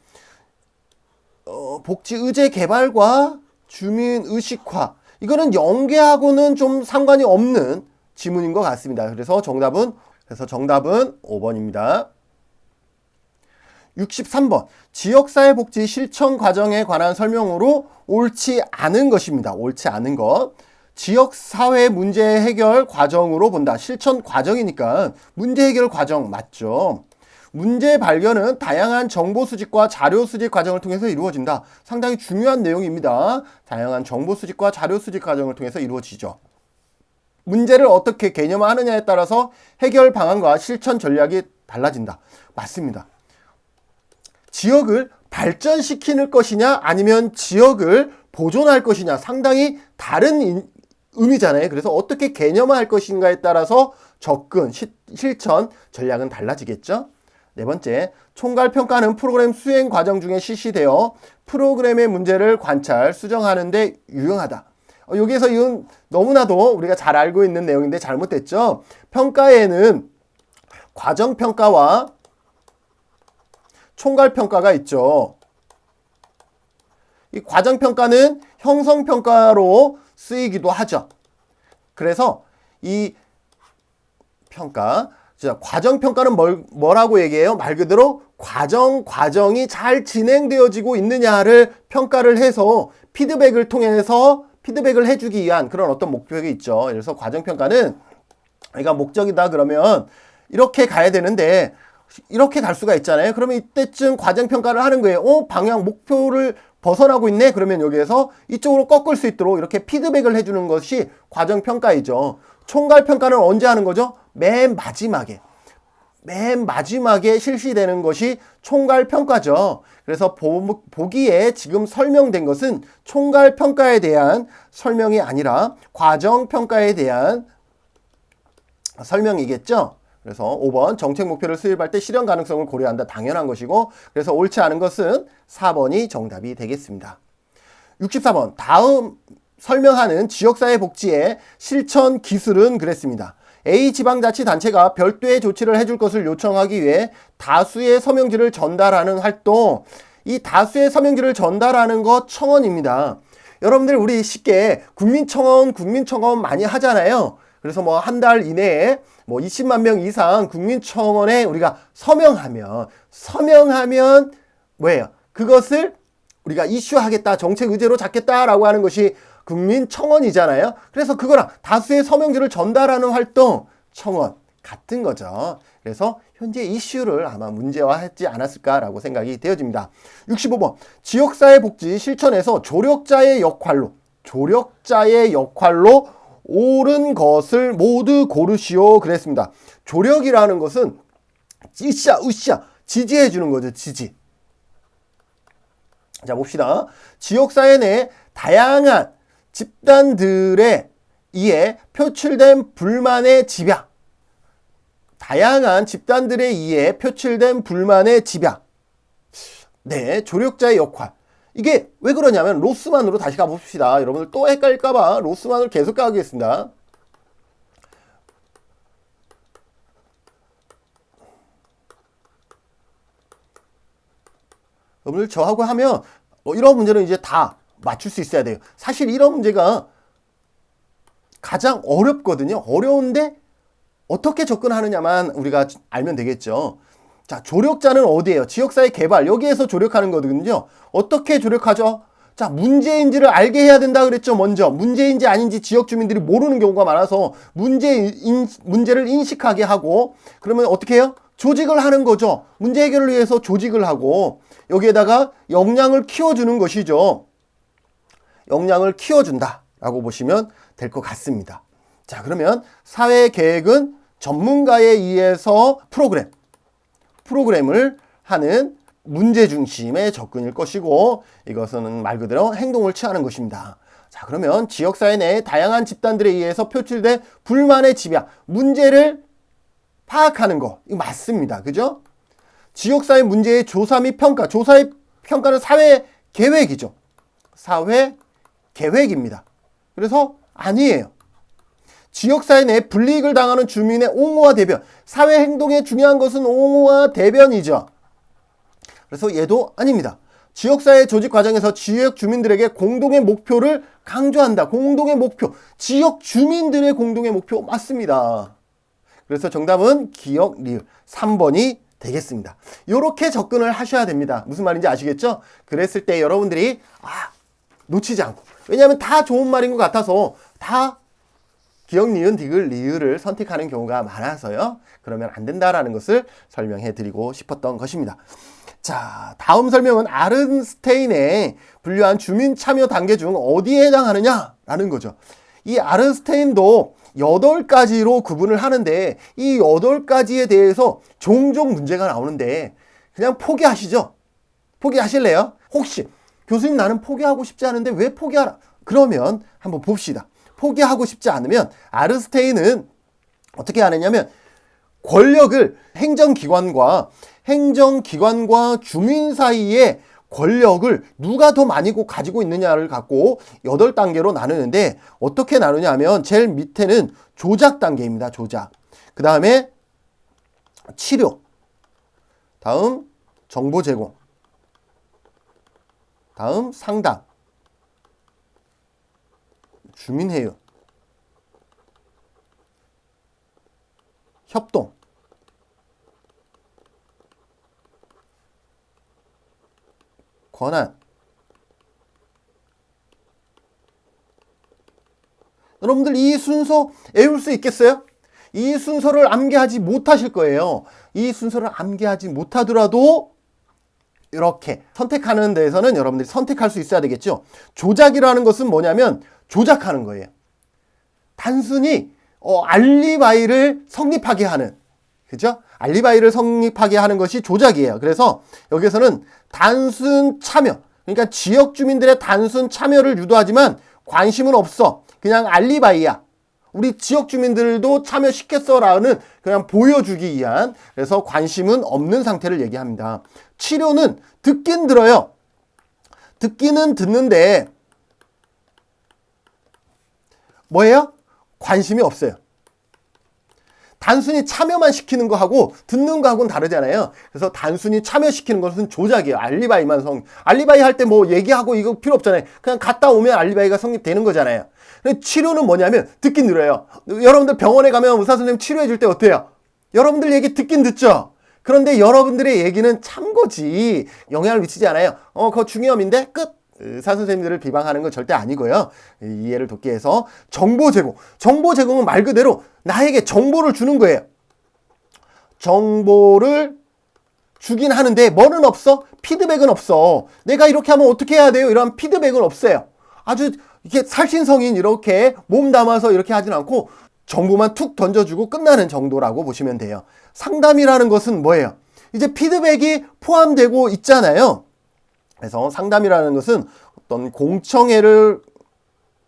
복지의제 개발과 주민의식화, 이거는 연계하고는 좀 상관이 없는 지문인 것 같습니다. 그래서 정답은 5번입니다. 63번 지역사회복지 실천 과정에 관한 설명으로 옳지 않은 것입니다. 옳지 않은 것. 지역사회 문제 해결 과정으로 본다. 실천 과정이니까 문제 해결 과정 맞죠? 문제 발견은 다양한 정보 수집과 자료 수집 과정을 통해서 이루어진다. 상당히 중요한 내용입니다. 다양한 정보 수집과 자료 수집 과정을 통해서 이루어지죠. 문제를 어떻게 개념화하느냐에 따라서 해결 방안과 실천 전략이 달라진다. 맞습니다. 지역을 발전시키는 것이냐 아니면 지역을 보존할 것이냐 상당히 다른 의미잖아요. 그래서 어떻게 개념화할 것인가에 따라서 접근, 실천, 전략은 달라지겠죠. 네 번째, 총괄평가는 프로그램 수행 과정 중에 실시되어 프로그램의 문제를 관찰, 수정하는 데 유용하다. 여기에서 이건 너무나도 우리가 잘 알고 있는 내용인데 잘못됐죠. 평가에는 과정평가와 총괄평가가 있죠. 이 과정평가는 형성평가로 쓰이기도 하죠. 그래서 이 평가, 과정평가는 뭐라고 얘기해요? 말 그대로 과정이 잘 진행되어지고 있느냐를 평가를 해서 피드백을 통해서 피드백을 해주기 위한 그런 어떤 목표가 있죠. 그래서 과정평가는 내가 목적이다 그러면 이렇게 가야 되는데 이렇게 갈 수가 있잖아요. 그러면 이때쯤 과정평가를 하는 거예요. 방향, 목표를 벗어나고 있네? 그러면 여기에서 이쪽으로 꺾을 수 있도록 이렇게 피드백을 해주는 것이 과정평가이죠. 총괄평가는 언제 하는 거죠? 맨 마지막에 실시되는 것이 총괄평가죠. 그래서 보기에 지금 설명된 것은 총괄평가에 대한 설명이 아니라 과정평가에 대한 설명이겠죠. 그래서 5번 정책 목표를 수립할 때 실현 가능성을 고려한다. 당연한 것이고 그래서 옳지 않은 것은 4번이 정답이 되겠습니다. 64번 다음 설명하는 지역사회 복지의 실천 기술은 그랬습니다. A 지방자치단체가 별도의 조치를 해줄 것을 요청하기 위해 다수의 서명지를 전달하는 활동. 이 다수의 서명지를 전달하는 것 청원입니다. 여러분들 우리 쉽게 국민청원 많이 하잖아요. 그래서 뭐 한 달 이내에 뭐 20만 명 이상 국민청원에 우리가 서명하면 뭐예요? 그것을 우리가 이슈하겠다, 정책 의제로 잡겠다라고 하는 것이 국민청원이잖아요. 그래서 그거랑 다수의 서명지를 전달하는 활동, 청원 같은 거죠. 그래서 현재 이슈를 아마 문제화하지 않았을까라고 생각이 되어집니다. 65번 지역사회 복지 실천에서 조력자의 역할로 옳은 것을 모두 고르시오 그랬습니다. 조력이라는 것은 으쌰 지지해 주는 거죠. 지지. 자 봅시다. 지역사회 내 다양한 집단들에 의해 표출된 불만의 집약. 다양한 집단들에 의해 표출된 불만의 집약. 네, 조력자의 역할. 이게 왜 그러냐면 로스만으로 다시 가봅시다. 여러분들 또 헷갈릴까봐 로스만을 계속 가겠습니다. 여러분들 저하고 하면 이런 문제는 이제 다 맞출 수 있어야 돼요. 사실 이런 문제가 가장 어렵거든요. 어려운데 어떻게 접근하느냐만 우리가 알면 되겠죠. 자, 조력자는 어디예요? 지역사회 개발. 여기에서 조력하는 거거든요. 어떻게 조력하죠? 자, 문제인지를 알게 해야 된다 그랬죠. 먼저 문제인지 아닌지 지역 주민들이 모르는 경우가 많아서 문제를 인식하게 하고 그러면 어떻게 해요? 조직을 하는 거죠. 문제 해결을 위해서 조직을 하고 여기에다가 역량을 키워주는 것이죠. 역량을 키워준다 라고 보시면 될 것 같습니다. 자, 그러면 사회계획은 전문가에 의해서 프로그램을 하는 문제 중심의 접근일 것이고 이것은 말 그대로 행동을 취하는 것입니다. 자, 그러면 지역사회 내 다양한 집단들에 의해서 표출된 불만의 집약, 문제를 파악하는 거 이거 맞습니다. 그죠? 지역사회 문제의 조사 및 평가, 조사의 평가는 사회계획이죠. 사회계획입니다. 그래서 아니에요. 지역사회 내 불이익을 당하는 주민의 옹호와 대변. 사회행동에 중요한 것은 옹호와 대변이죠. 그래서 얘도 아닙니다. 지역사회 조직 과정에서 지역 주민들에게 공동의 목표를 강조한다. 공동의 목표. 지역 주민들의 공동의 목표 맞습니다. 그래서 정답은 기억, 리을 3번이 되겠습니다. 이렇게 접근을 하셔야 됩니다. 무슨 말인지 아시겠죠? 그랬을 때 여러분들이 놓치지 않고 왜냐하면 다 좋은 말인 것 같아서 다 기역, 니은, 디귿, 리을을 선택하는 경우가 많아서요. 그러면 안 된다라는 것을 설명해 드리고 싶었던 것입니다. 자, 다음 설명은 아른스테인의 분류한 주민 참여 단계 중 어디에 해당하느냐라는 거죠. 이 아른스테인도 8가지로 구분을 하는데 이 8가지에 대해서 종종 문제가 나오는데 그냥 포기하시죠. 포기하실래요? 혹시 교수님 나는 포기하고 싶지 않은데 왜 포기하라? 그러면 한번 봅시다. 포기하고 싶지 않으면 아른스테인은 어떻게 하느냐면 권력을 행정기관과 주민 사이에 권력을 누가 더 많이 가지고 있느냐를 갖고 8단계로 나누는데 어떻게 나누냐 하면 제일 밑에는 조작 단계입니다. 조작. 그 다음에 치료. 다음 정보 제공. 다음 상담. 주민회의. 협동. 권한. 여러분들 이 순서 외울 수 있겠어요? 이 순서를 암기하지 못하실 거예요. 이 순서를 암기하지 못하더라도 이렇게 선택하는 데에서는 여러분들이 선택할 수 있어야 되겠죠. 조작이라는 것은 뭐냐면 조작하는 거예요. 단순히 알리바이를 성립하게 하는, 그죠? 알리바이를 성립하게 하는 것이 조작이에요. 그래서 여기서는 단순 참여, 그러니까 지역 주민들의 단순 참여를 유도하지만 관심은 없어. 그냥 알리바이야. 우리 지역 주민들도 참여시켰어라는 그냥 보여주기 위한, 그래서 관심은 없는 상태를 얘기합니다. 치료는 듣긴 들어요. 듣기는 듣는데 뭐예요? 관심이 없어요. 단순히 참여만 시키는 거하고 듣는 거하고는 다르잖아요. 그래서 단순히 참여시키는 것은 조작이에요. 알리바이 할 때 뭐 얘기하고 이거 필요 없잖아요. 그냥 갔다 오면 알리바이가 성립되는 거잖아요. 치료는 뭐냐면 듣긴 들어요. 여러분들 병원에 가면 의사 선생님 치료해 줄 때 어때요? 여러분들 얘기 듣긴 듣죠? 그런데 여러분들의 얘기는 참고지 영향을 미치지 않아요. 그거 중요함인데 끝. 의사 선생님들을 비방하는 건 절대 아니고요. 이해를 돕기 위해서 정보 제공. 정보 제공은 말 그대로 나에게 정보를 주는 거예요. 정보를 주긴 하는데 뭐는 없어? 피드백은 없어. 내가 이렇게 하면 어떻게 해야 돼요? 이런 피드백은 없어요. 아주 이렇게 살신성인 이렇게 몸 담아서 이렇게 하진 않고 정보만 툭 던져주고 끝나는 정도라고 보시면 돼요. 상담이라는 것은 뭐예요? 이제 피드백이 포함되고 있잖아요. 그래서 상담이라는 것은 어떤 공청회를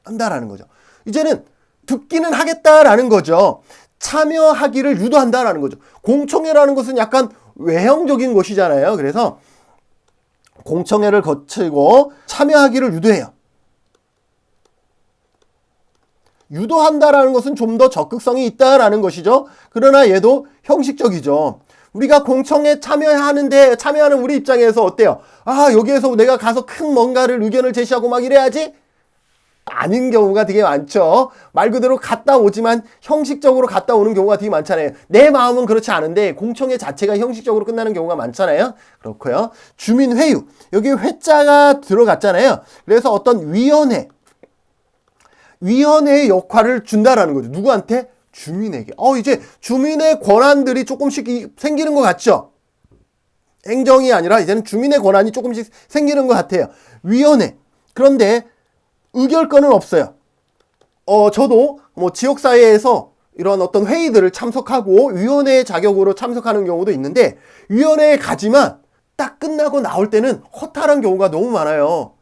한다라는 거죠. 이제는 듣기는 하겠다라는 거죠. 참여하기를 유도한다라는 거죠. 공청회라는 것은 약간 외형적인 것이잖아요. 그래서 공청회를 거치고 참여하기를 유도해요. 유도한다라는 것은 좀 더 적극성이 있다라는 것이죠. 그러나 얘도 형식적이죠. 우리가 공청회 참여하는 우리 입장에서 어때요? 여기에서 내가 가서 큰 뭔가를 의견을 제시하고 막 이래야지? 아닌 경우가 되게 많죠. 말 그대로 갔다 오지만 형식적으로 갔다 오는 경우가 되게 많잖아요. 내 마음은 그렇지 않은데 공청회 자체가 형식적으로 끝나는 경우가 많잖아요. 그렇고요. 주민회의. 여기 회자가 들어갔잖아요. 그래서 어떤 위원회의 역할을 준다라는 거죠. 누구한테? 주민에게. 이제 주민의 권한들이 조금씩 생기는 것 같죠? 행정이 아니라 이제는 주민의 권한이 조금씩 생기는 것 같아요. 위원회. 그런데 의결권은 없어요. 저도 뭐 지역사회에서 이런 어떤 회의들을 참석하고 위원회의 자격으로 참석하는 경우도 있는데 위원회에 가지만 딱 끝나고 나올 때는 허탈한 경우가 너무 많아요.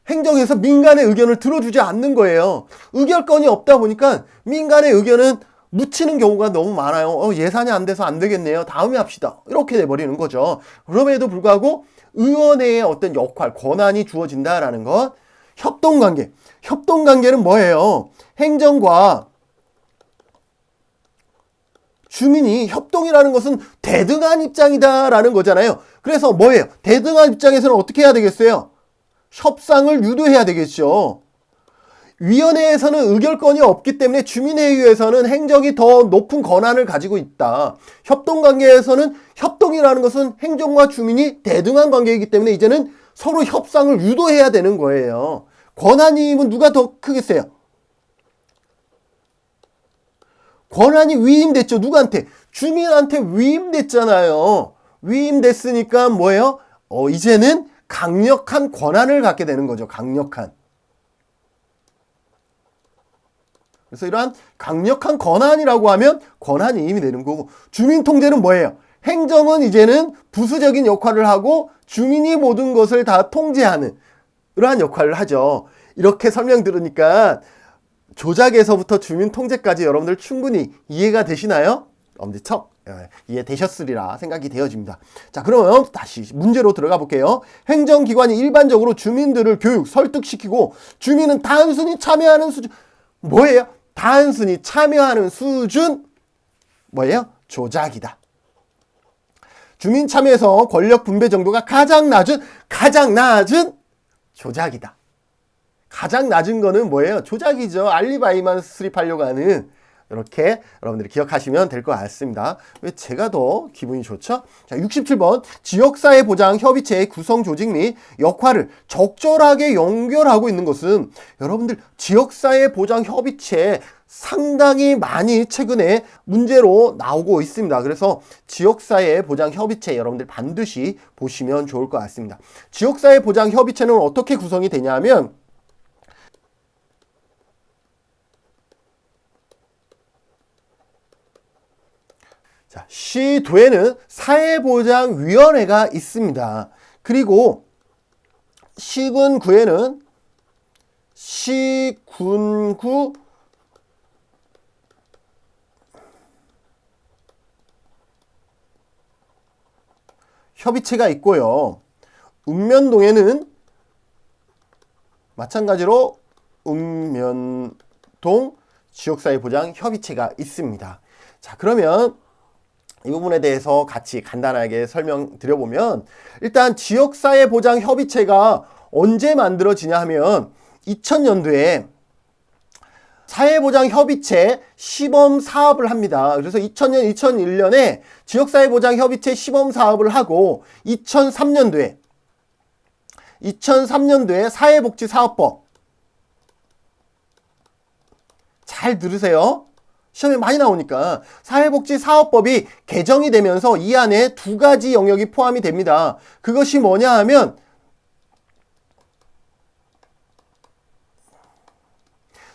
행정에서 민간의 의견을 들어주지 않는 거예요. 의결권이 없다 보니까 민간의 의견은 묻히는 경우가 너무 많아요. 예산이 안 돼서 안 되겠네요. 다음에 합시다. 이렇게 돼버리는 거죠. 그럼에도 불구하고 의원회의 어떤 역할, 권한이 주어진다라는 것. 협동관계. 협동관계는 뭐예요? 행정과 주민이 협동이라는 것은 대등한 입장이다라는 거잖아요. 그래서 뭐예요? 대등한 입장에서는 어떻게 해야 되겠어요? 협상을 유도해야 되겠죠. 위원회에서는 의결권이 없기 때문에 주민회의에서는 행정이 더 높은 권한을 가지고 있다. 협동관계에서는 협동이라는 것은 행정과 주민이 대등한 관계이기 때문에 이제는 서로 협상을 유도해야 되는 거예요. 권한임은 누가 더 크겠어요? 권한이 위임됐죠. 누구한테? 주민한테 위임됐잖아요. 위임됐으니까 뭐예요? 이제는 강력한 권한을 갖게 되는 거죠. 강력한. 그래서 이러한 강력한 권한이라고 하면 권한이 이임이 되는 거고, 주민 통제는 뭐예요? 행정은 이제는 부수적인 역할을 하고 주민이 모든 것을 다 통제하는 이러한 역할을 하죠. 이렇게 설명 들으니까 조작에서부터 주민 통제까지 여러분들 충분히 이해가 되시나요? 엄지척 이해되셨으리라 생각이 되어집니다. 자, 그러면 다시 문제로 들어가 볼게요. 행정기관이 일반적으로 주민들을 교육, 설득시키고 주민은 단순히 참여하는 수준, 뭐예요? 단순히 참여하는 수준, 뭐예요? 조작이다. 주민 참여에서 권력 분배 정도가 가장 낮은 조작이다. 가장 낮은 거는 뭐예요? 조작이죠. 알리바이만 수립하려고 하는. 이렇게 여러분들이 기억하시면 될 것 같습니다. 왜 제가 더 기분이 좋죠? 자, 67번. 지역사회 보장 협의체의 구성 조직 및 역할을 적절하게 연결하고 있는 것은, 여러분들 지역사회 보장 협의체 상당히 많이 최근에 문제로 나오고 있습니다. 그래서 지역사회 보장 협의체 여러분들 반드시 보시면 좋을 것 같습니다. 지역사회 보장 협의체는 어떻게 구성이 되냐면, 자, 시도에는 사회보장위원회가 있습니다. 그리고 시군구에는 시군구 협의체가 있고요. 읍면동에는 마찬가지로 읍면동 지역사회보장협의체가 있습니다. 자, 그러면 이 부분에 대해서 같이 간단하게 설명드려보면, 일단 지역사회보장협의체가 언제 만들어지냐 하면 2000년도에 사회보장협의체 시범 사업을 합니다. 그래서 2000년, 2001년에 지역사회보장협의체 시범 사업을 하고 2003년도에 사회복지사업법, 잘 들으세요. 시험에 많이 나오니까 사회복지사업법이 개정이 되면서 이 안에 두 가지 영역이 포함이 됩니다. 그것이 뭐냐 하면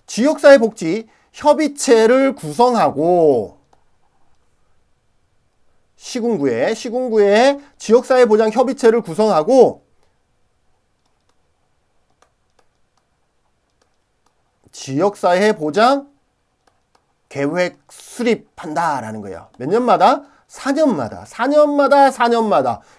지역사회복지 협의체를 구성하고, 시군구에 지역사회보장협의체를 구성하고 지역사회보장 계획 수립한다라는 거예요. 몇 년마다? 4년마다.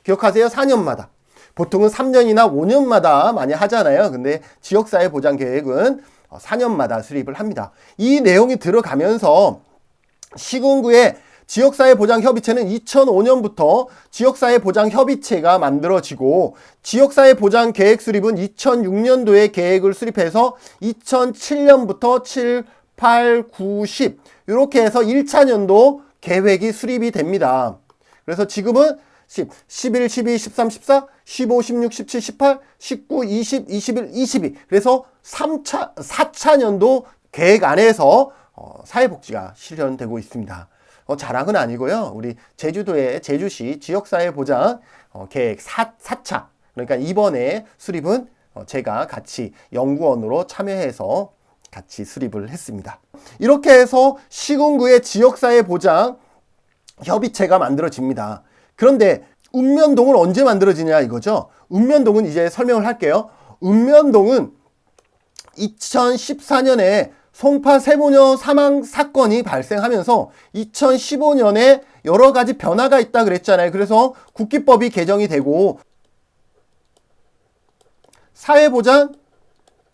기억하세요? 4년마다. 보통은 3년이나 5년마다 많이 하잖아요. 근데 지역사회 보장 계획은 4년마다 수립을 합니다. 이 내용이 들어가면서 시군구의 지역사회보장협의체는 2005년부터 지역사회보장협의체가 만들어지고, 지역사회보장계획 수립은 2006년도에 계획을 수립해서 2007년부터 7, 8, 9, 10 이렇게 해서 1차 년도 계획이 수립이 됩니다. 그래서 지금은 10, 11, 12, 13, 14, 15, 16, 17, 18, 19, 20, 21, 22 그래서 4차 년도 계획 안에서 사회복지가 실현되고 있습니다. 자랑은 아니고요. 우리 제주도의 제주시 지역사회보장 계획 4차, 그러니까 이번에 수립은 제가 같이 연구원으로 참여해서 같이 수립을 했습니다. 이렇게 해서 시군구의 지역사회보장 협의체가 만들어집니다. 그런데 읍면동은 언제 만들어지냐 이거죠. 읍면동은 이제 설명을 할게요. 읍면동은 2014년에 송파 세모녀 사망 사건이 발생하면서 2015년에 여러 가지 변화가 있다 그랬잖아요. 그래서 국기법이 개정이 되고 사회보장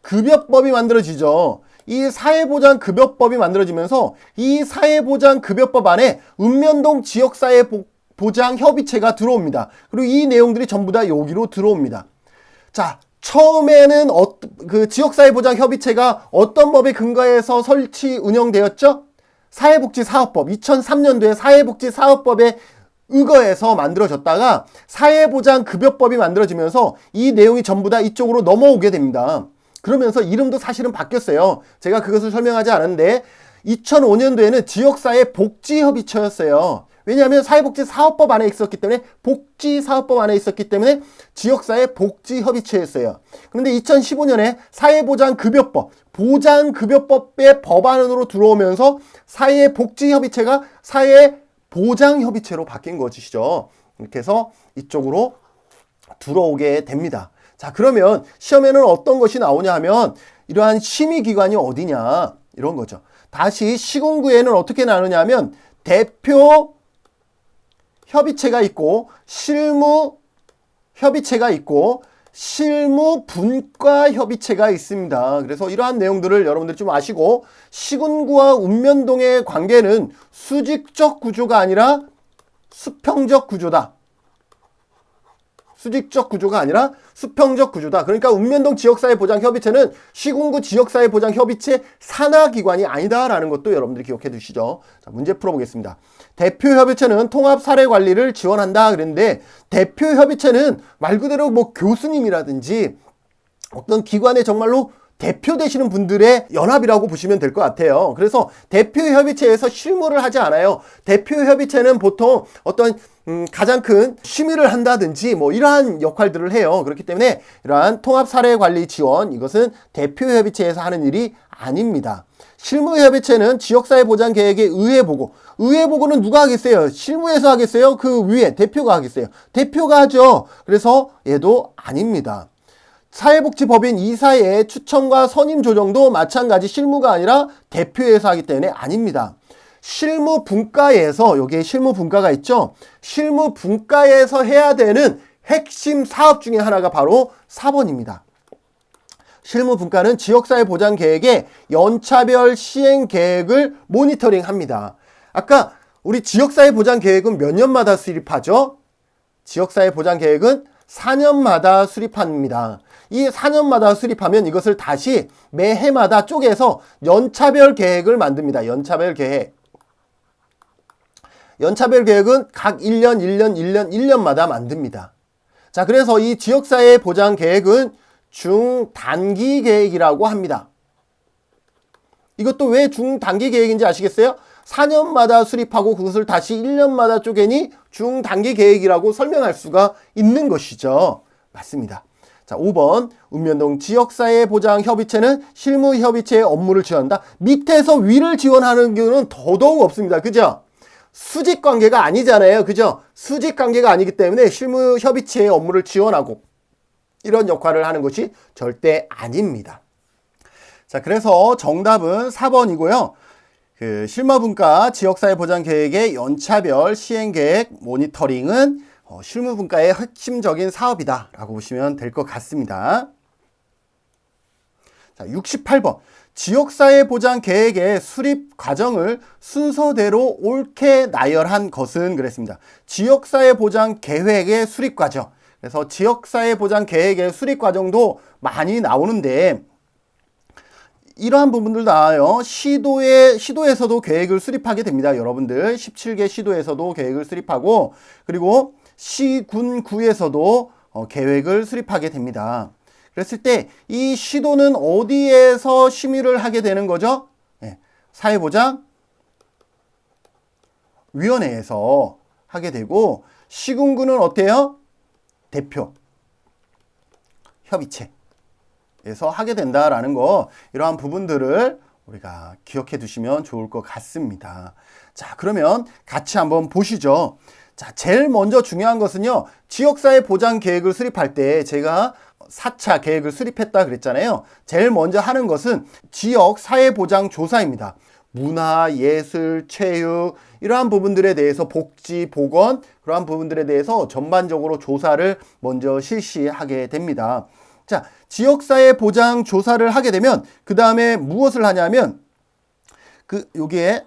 급여법이 만들어지죠. 이 사회보장급여법이 만들어지면서 이 사회보장급여법 안에 읍면동 지역사회보장협의체가 들어옵니다. 그리고 이 내용들이 전부 다 여기로 들어옵니다. 자, 처음에는 그 지역사회보장협의체가 어떤 법에 근거해서 설치 운영되었죠? 사회복지사업법, 2003년도에 사회복지사업법에 의거해서 만들어졌다가 사회보장급여법이 만들어지면서 이 내용이 전부 다 이쪽으로 넘어오게 됩니다. 그러면서 이름도 사실은 바뀌었어요. 제가 그것을 설명하지 않았는데 2005년도에는 지역사회 복지협의체였어요. 왜냐하면 사회복지사업법 안에 있었기 때문에, 복지사업법 안에 있었기 때문에 지역사회 복지협의체였어요. 그런데 2015년에 사회보장급여법, 보장급여법의 법안으로 들어오면서 사회복지협의체가 사회보장협의체로 바뀐 것이죠. 이렇게 해서 이쪽으로 들어오게 됩니다. 자, 그러면 시험에는 어떤 것이 나오냐 하면 이러한 심의기관이 어디냐, 이런 거죠. 다시 시군구에는 어떻게 나누냐 하면 대표 협의체가 있고 실무 협의체가 있고 실무 분과 협의체가 있습니다. 그래서 이러한 내용들을 여러분들이 좀 아시고, 시군구와 읍면동의 관계는 수직적 구조가 아니라 수평적 구조다. 수직적 구조가 아니라 수평적 구조다. 그러니까 읍면동 지역사회보장협의체는 시군구 지역사회보장협의체 산하기관이 아니다라는 것도 여러분들이 기억해 두시죠. 자, 문제 풀어보겠습니다. 대표협의체는 통합사례관리를 지원한다 그랬는데, 대표협의체는 말 그대로 뭐 교수님이라든지 어떤 기관에 정말로 대표 되시는 분들의 연합이라고 보시면 될 것 같아요. 그래서 대표협의체에서 실무를 하지 않아요. 대표협의체는 보통 어떤 가장 큰 심의를 한다든지 뭐 이러한 역할들을 해요. 그렇기 때문에 이러한 통합사례관리 지원, 이것은 대표협의체에서 하는 일이 아닙니다. 실무협의체는 지역사회보장계획의 의회보고, 의회보고는 누가 하겠어요? 실무에서 하겠어요? 그 위에 대표가 하겠어요? 대표가 하죠. 그래서 얘도 아닙니다. 사회복지법인 이사의 추천과 선임 조정도 마찬가지 실무가 아니라 대표에서 하기 때문에 아닙니다. 실무분과에서, 여기에 실무분과가 있죠. 실무분과에서 해야 되는 핵심 사업 중에 하나가 바로 4번입니다. 실무분과는 지역사회보장계획의 연차별 시행계획을 모니터링합니다. 아까 우리 지역사회보장계획은 몇 년마다 수립하죠? 지역사회보장계획은 4년마다 수립합니다. 이 4년마다 수립하면 이것을 다시 매해마다 쪼개서 연차별 계획을 만듭니다. 연차별 계획. 연차별 계획은 각 1년마다 만듭니다. 자, 그래서 이 지역사회 보장 계획은 중단기 계획이라고 합니다. 이것도 왜 중단기 계획인지 아시겠어요? 4년마다 수립하고 그것을 다시 1년마다 쪼개니 중단기 계획이라고 설명할 수가 있는 것이죠. 맞습니다. 자, 5번 읍면동 지역사회보장협의체는 실무협의체의 업무를 지원한다. 밑에서 위를 지원하는 경우는 더더욱 없습니다. 그죠? 수직관계가 아니잖아요. 그죠? 수직관계가 아니기 때문에 실무협의체의 업무를 지원하고 이런 역할을 하는 것이 절대 아닙니다. 자, 그래서 정답은 4번이고요. 그 실무분과 지역사회보장계획의 연차별 시행계획 모니터링은 실무분과의 핵심적인 사업이다 라고 보시면 될 것 같습니다. 자, 68번 지역사회보장계획의 수립 과정을 순서대로 옳게 나열한 것은 그랬습니다. 지역사회보장계획의 수립 과정, 그래서 지역사회보장계획의 수립 과정도 많이 나오는데 이러한 부분들 나와요. 시도에서도 계획을 수립하게 됩니다. 여러분들 17개 시도에서도 계획을 수립하고, 그리고 시군구에서도 계획을 수립하게 됩니다. 그랬을 때 이 시도는 어디에서 심의를 하게 되는 거죠? 네, 사회보장위원회에서 하게 되고, 시군구는 어때요? 대표 협의체에서 하게 된다라는 거, 이러한 부분들을 우리가 기억해 두시면 좋을 것 같습니다. 자, 그러면 같이 한번 보시죠. 자, 제일 먼저 중요한 것은요, 지역사회 보장 계획을 수립할 때 제가 4차 계획을 수립했다 그랬잖아요. 제일 먼저 하는 것은 지역 사회 보장 조사입니다. 문화, 예술, 체육 이러한 부분들에 대해서 복지, 보건 그러한 부분들에 대해서 전반적으로 조사를 먼저 실시하게 됩니다. 자, 지역사회 보장 조사를 하게 되면 그 다음에 무엇을 하냐면 여기에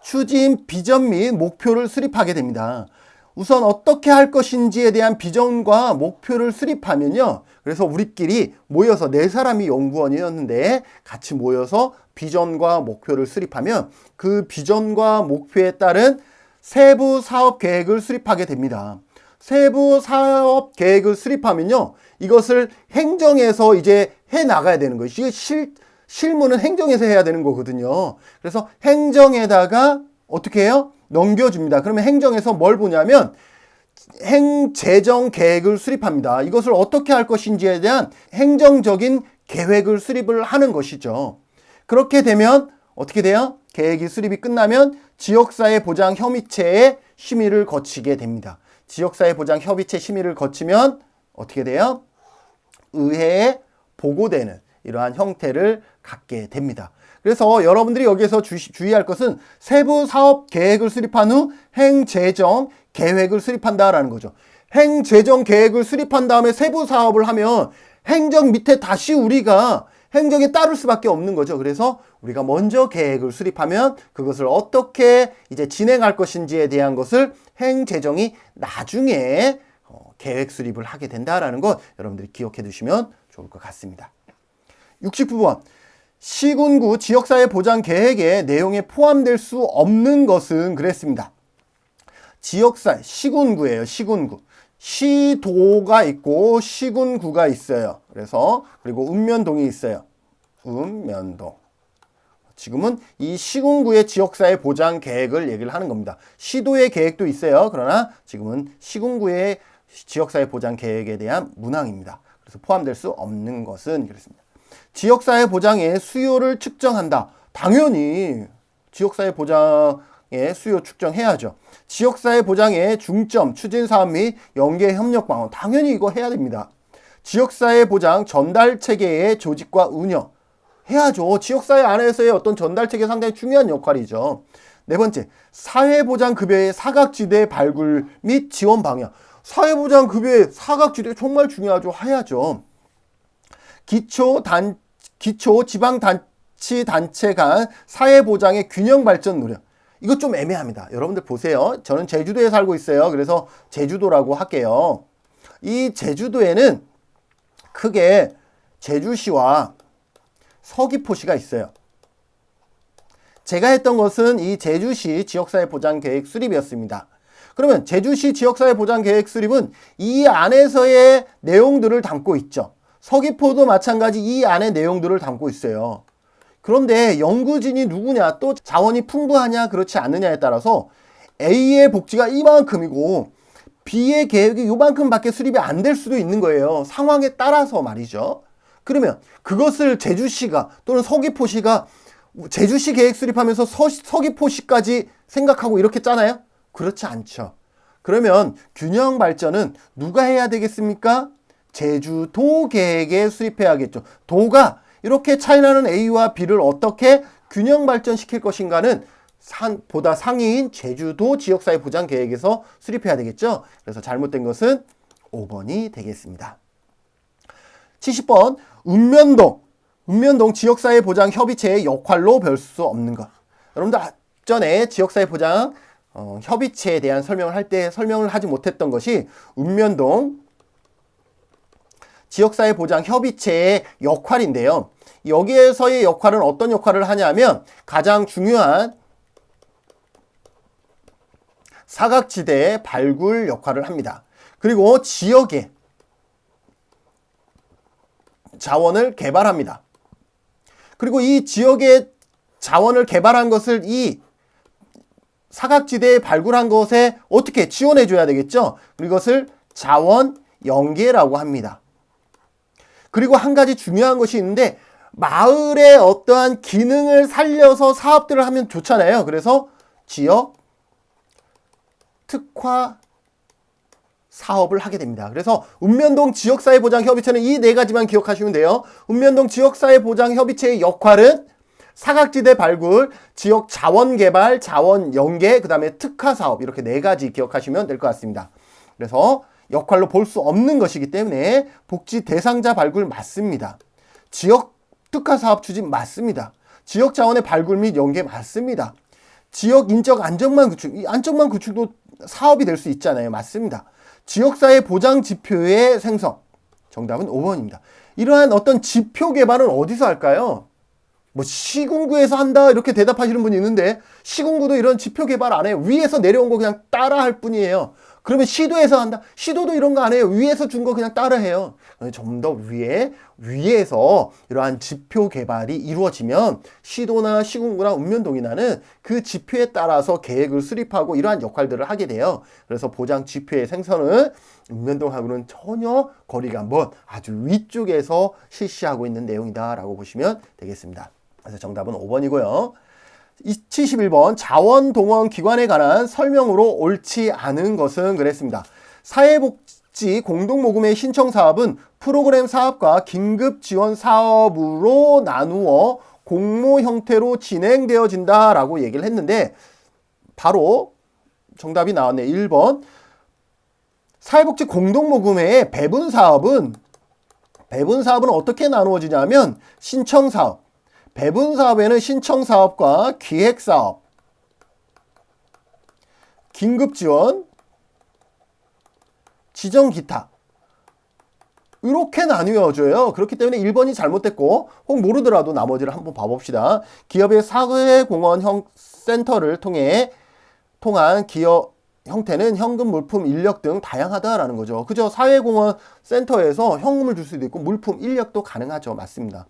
추진 비전 및 목표를 수립하게 됩니다. 우선 어떻게 할 것인지에 대한 비전과 목표를 수립하면요. 그래서 우리끼리 모여서 4사람이 연구원이었는데 같이 모여서 비전과 목표를 수립하면 그 비전과 목표에 따른 세부 사업 계획을 수립하게 됩니다. 세부 사업 계획을 수립하면요. 이것을 행정에서 이제 해 나가야 되는 거예요. 이게 실무는 행정에서 해야 되는 거거든요. 그래서 행정에다가 어떻게 해요? 넘겨줍니다. 그러면 행정에서 뭘 보냐면 행재정 계획을 수립합니다. 이것을 어떻게 할 것인지에 대한 행정적인 계획을 수립을 하는 것이죠. 그렇게 되면 어떻게 돼요? 계획이 수립이 끝나면 지역사회 보장 협의체의 심의를 거치게 됩니다. 지역사회 보장 협의체 심의를 거치면 어떻게 돼요? 의회에 보고되는 이러한 형태를 갖게 됩니다. 그래서 여러분들이 여기에서 주의할 것은 세부 사업 계획을 수립한 후 행재정 계획을 수립한다라는 거죠. 행재정 계획을 수립한 다음에 세부 사업을 하면 행정 밑에 다시 우리가 행정에 따를 수밖에 없는 거죠. 그래서 우리가 먼저 계획을 수립하면 그것을 어떻게 이제 진행할 것인지에 대한 것을 행재정이 나중에 계획 수립을 하게 된다라는 것 여러분들이 기억해 두시면 좋을 것 같습니다. 69번. 시군구 지역사회 보장 계획의 내용에 포함될 수 없는 것은 그랬습니다. 지역사회, 시군구예요. 시군구. 시도가 있고 시군구가 있어요. 그래서 그리고 읍면동이 있어요. 읍면동. 지금은 이 시군구의 지역사회 보장 계획을 얘기를 하는 겁니다. 시도의 계획도 있어요. 그러나 지금은 시군구의 지역사회 보장 계획에 대한 문항입니다. 그래서 포함될 수 없는 것은 그렇습니다. 지역사회 보장의 수요를 측정한다. 당연히 지역사회 보장의 수요 측정해야죠. 지역사회 보장의 중점, 추진사업 및 연계협력 방안. 당연히 이거 해야 됩니다. 지역사회 보장 전달체계의 조직과 운영. 해야죠. 지역사회 안에서의 어떤 전달체계 상당히 중요한 역할이죠. 네 번째, 사회보장급여의 사각지대 발굴 및 지원 방향. 사회보장급여의 사각지대 정말 중요하죠. 해야죠. 기초지방자치단체 간 사회보장의 균형 발전 노력. 이거 좀 애매합니다. 여러분들 보세요. 저는 제주도에 살고 있어요. 그래서 제주도라고 할게요. 이 제주도에는 크게 제주시와 서귀포시가 있어요. 제가 했던 것은 이 제주시 지역사회 보장 계획 수립이었습니다. 그러면 제주시 지역사회 보장 계획 수립은 이 안에서의 내용들을 담고 있죠. 서귀포도 마찬가지 이 안에 내용들을 담고 있어요. 그런데 연구진이 누구냐, 또 자원이 풍부하냐, 그렇지 않느냐에 따라서 A의 복지가 이만큼이고 B의 계획이 이만큼밖에 수립이 안 될 수도 있는 거예요. 상황에 따라서 말이죠. 그러면 그것을 제주시가 또는 서귀포시가 제주시 계획 수립하면서 서귀포시까지 생각하고 이렇게 짜나요? 그렇지 않죠. 그러면 균형 발전은 누가 해야 되겠습니까? 제주도 계획에 수립해야겠죠. 도가 이렇게 차이나는 A와 B를 어떻게 균형 발전시킬 것인가는 보다 상위인 제주도 지역사회 보장 계획에서 수립해야 되겠죠. 그래서 잘못된 것은 5번이 되겠습니다. 70번 읍면동 지역사회 보장 협의체의 역할로 별 수 없는 것. 여러분들 전에 지역사회 보장 협의체에 대한 설명을 할 때 설명을 하지 못했던 것이 읍면동 지역사회 보장 협의체의 역할인데요. 여기에서의 역할은 어떤 역할을 하냐면 가장 중요한 사각지대의 발굴 역할을 합니다. 그리고 지역의 자원을 개발합니다. 그리고 이 지역의 자원을 개발한 것을 이 사각지대에 발굴한 것에 어떻게 지원해 줘야 되겠죠? 이것을 자원 연계라고 합니다. 그리고 한 가지 중요한 것이 있는데 마을의 어떠한 기능을 살려서 사업들을 하면 좋잖아요. 그래서 지역 특화 사업을 하게 됩니다. 그래서 읍면동 지역사회보장협의체는 이 네 가지만 기억하시면 돼요. 읍면동 지역사회보장협의체의 역할은 사각지대 발굴, 지역 자원개발, 자원연계, 그 다음에 특화사업 이렇게 네 가지 기억하시면 될 것 같습니다. 그래서 역할로 볼 수 없는 것이기 때문에 복지 대상자 발굴 맞습니다. 지역 특화사업 추진 맞습니다. 지역 자원의 발굴 및 연계 맞습니다. 지역 인적 안정망 구축, 이 안정망 구축도 사업이 될 수 있잖아요. 맞습니다. 지역사회 보장 지표의 생성, 정답은 5번입니다. 이러한 어떤 지표 개발은 어디서 할까요? 뭐 시군구에서 한다 이렇게 대답하시는 분이 있는데 시군구도 이런 지표 개발 안 해요. 위에서 내려온 거 그냥 따라 할 뿐이에요. 그러면 시도에서 한다? 시도도 이런 거 안 해요. 위에서 준 거 그냥 따라해요. 좀 더 위에서 이러한 지표 개발이 이루어지면 시도나 시군구나 읍면동이나는 그 지표에 따라서 계획을 수립하고 이러한 역할들을 하게 돼요. 그래서 보장 지표의 생성은 읍면동하고는 전혀 거리가 먼 아주 위쪽에서 실시하고 있는 내용이다라고 보시면 되겠습니다. 그래서 정답은 5번이고요. 71번 자원동원기관에 관한 설명으로 옳지 않은 것은 그랬습니다. 사회복지 공동모금의 신청사업은 프로그램 사업과 긴급지원 사업으로 나누어 공모 형태로 진행되어진다 라고 얘기를 했는데 바로 정답이 나왔네. 1번 사회복지 공동모금의 배분사업은 어떻게 나누어지냐면 신청사업, 배분사업에는 신청사업과 기획사업, 긴급지원, 지정기타 이렇게 나뉘어져요. 그렇기 때문에 1번이 잘못됐고 혹 모르더라도 나머지를 한번 봐봅시다. 기업의 사회공헌 센터를 통한 기업 형태는 현금, 물품, 인력 등 다양하다라는 거죠. 그죠? 사회공헌 센터에서 현금을 줄 수도 있고 물품, 인력도 가능하죠. 맞습니다.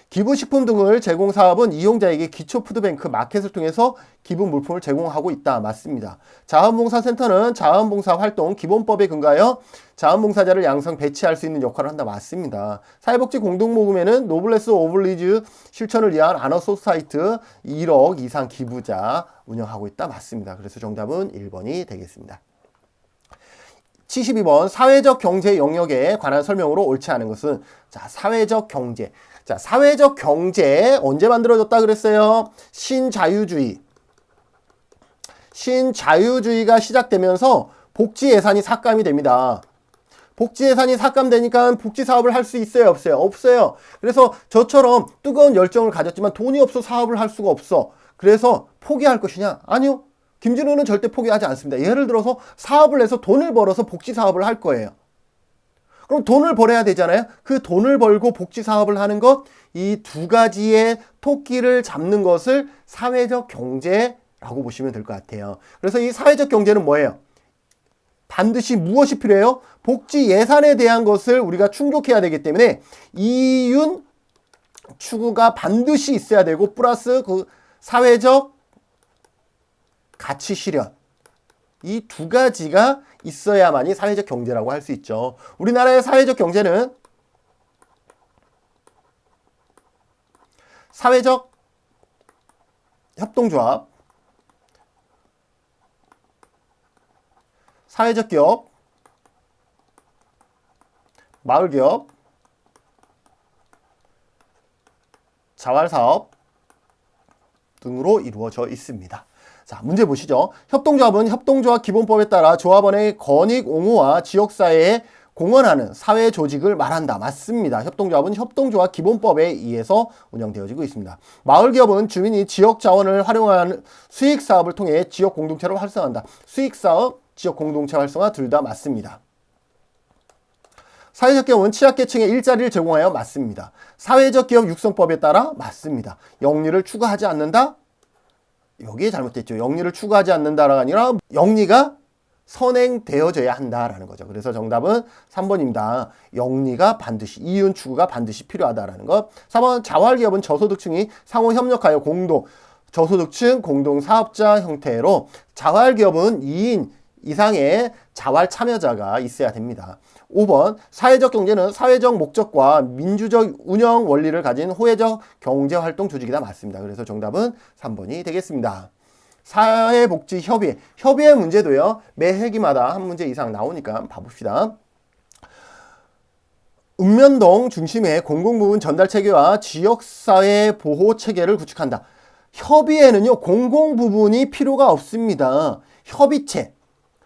기부식품 등을 제공 사업은 이용자에게 기초푸드뱅크 마켓을 통해서 기부 물품을 제공하고 있다. 맞습니다. 자원봉사센터는 자원봉사 활동 기본법에 근거하여 자원봉사자를 양성 배치할 수 있는 역할을 한다. 맞습니다. 사회복지 공동모금에는 노블레스 오블리주 실천을 위한 아너소사이트 1억 이상 기부자 운영하고 있다. 맞습니다. 그래서 정답은 1번이 되겠습니다. 72번 사회적 경제 영역에 관한 설명으로 옳지 않은 것은 자, 사회적 경제. 자, 사회적 경제 언제 만들어졌다 그랬어요? 신자유주의가 시작되면서 복지 예산이 삭감이 됩니다. 복지 예산이 삭감되니까 복지 사업을 할 수 있어요, 없어요? 없어요. 그래서 저처럼 뜨거운 열정을 가졌지만 돈이 없어 사업을 할 수가 없어. 그래서 포기할 것이냐? 아니요. 김진우는 절대 포기하지 않습니다. 예를 들어서 사업을 해서 돈을 벌어서 복지 사업을 할 거예요. 그럼 돈을 벌어야 되잖아요. 그 돈을 벌고 복지 사업을 하는 것, 이 두 가지의 토끼를 잡는 것을 사회적 경제라고 보시면 될 것 같아요. 그래서 이 사회적 경제는 뭐예요? 반드시 무엇이 필요해요? 복지 예산에 대한 것을 우리가 충족해야 되기 때문에 이윤 추구가 반드시 있어야 되고 플러스 그 사회적 가치 실현, 이 두 가지가 있어야만이 사회적 경제라고 할 수 있죠. 우리나라의 사회적 경제는 사회적 협동조합, 사회적 기업, 마을기업, 자활사업 등으로 이루어져 있습니다. 자, 문제 보시죠. 협동조합은 협동조합 기본법에 따라 조합원의 권익 옹호와 지역사회에 공헌하는 사회 조직을 말한다. 맞습니다. 협동조합은 협동조합 기본법에 의해서 운영되어지고 있습니다. 마을기업은 주민이 지역 자원을 활용하는 수익사업을 통해 지역 공동체를 활성화한다. 수익사업, 지역 공동체 활성화 둘 다 맞습니다. 사회적 기업은 취약계층에 일자리를 제공하여 맞습니다. 사회적 기업 육성법에 따라 맞습니다. 영리를 추구하지 않는다? 여기에 잘못됐죠. 영리를 추구하지 않는다가 아니라 영리가 선행되어져야 한다라는 거죠. 그래서 정답은 3번입니다. 영리가 반드시, 이윤 추구가 반드시 필요하다라는 것. 4번 자활기업은 저소득층이 상호 협력하여 저소득층 공동사업자 형태로 자활기업은 2인 이상의 자활 참여자가 있어야 됩니다. 5번 사회적 경제는 사회적 목적과 민주적 운영 원리를 가진 호혜적 경제활동 조직이다. 맞습니다. 그래서 정답은 3번이 되겠습니다. 사회복지협의회. 협의회 문제도요. 매 회기마다 한 문제 이상 나오니까 봐봅시다. 읍면동 중심의 공공부문 전달체계와 지역사회 보호체계를 구축한다. 협의회는요. 공공부문이 필요가 없습니다. 협의체.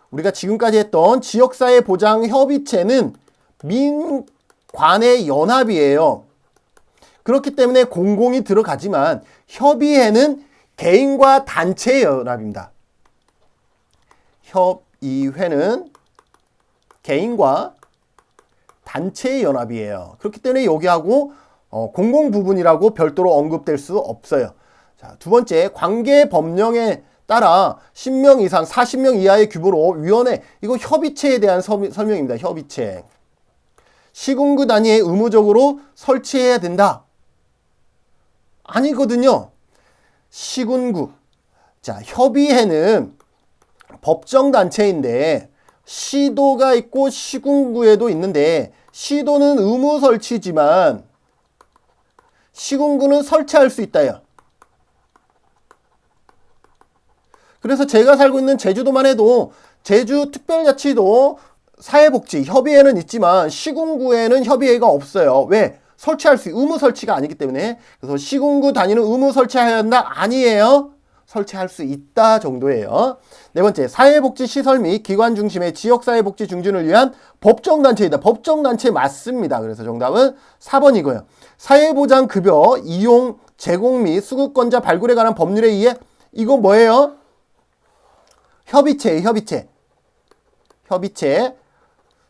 우리가 지금까지 했던 지역사회 보장 협의체는 민관의 연합이에요. 그렇기 때문에 공공이 들어가지만 협의회는 개인과 단체의 연합입니다. 협의회는 개인과 단체의 연합이에요. 그렇기 때문에 여기하고 공공 부분이라고 별도로 언급될 수 없어요. 자, 두 번째, 관계 법령에 따라 10명 이상 40명 이하의 규모로 위원회, 이거 협의체에 대한 설명입니다. 협의체. 시군구 단위에 의무적으로 설치해야 된다. 아니거든요. 시군구. 자, 협의회는 법정단체인데 시도가 있고 시군구에도 있는데 시도는 의무 설치지만 시군구는 설치할 수 있다요. 그래서 제가 살고 있는 제주도만 해도 제주특별자치도 사회복지 협의회는 있지만 시군구에는 협의회가 없어요. 왜? 설치할 수 의무 설치가 아니기 때문에. 그래서 시군구 단위는 의무 설치해야 한다? 아니에요. 설치할 수 있다 정도예요. 네 번째, 사회복지 시설 및 기관 중심의 지역사회복지 증진을 위한 법정단체이다. 법정단체 맞습니다. 그래서 정답은 4번이고요. 사회보장급여 이용, 제공 및 수급권자 발굴에 관한 법률에 의해 이거 뭐예요? 협의체예요. 협의체.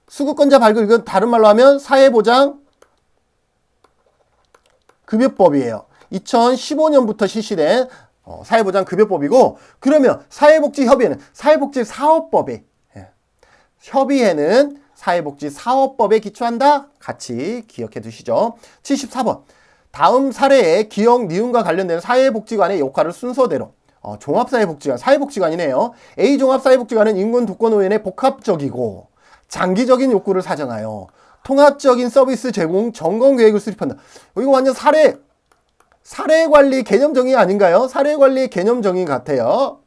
수급권자 발굴, 이건 다른 말로 하면 사회보장 급여법이에요. 2015년부터 실시된 사회보장급여법이고, 그러면 사회복지협의회는 사회복지사업법에, 협의회는 사회복지사업법에 기초한다? 같이 기억해 두시죠. 74번. 다음 사례의 기억, 니은과 관련된 사회복지관의 역할을 순서대로. 종합사회복지관, 사회복지관이네요. A 종합사회복지관은 인근 독거노인의 복합적이고 장기적인 욕구를 사정하여 통합적인 서비스 제공 점검 계획을 수립한다. 이거 완전 사례관리 개념 정의 아닌가요? 사례관리 개념 정의 같아요.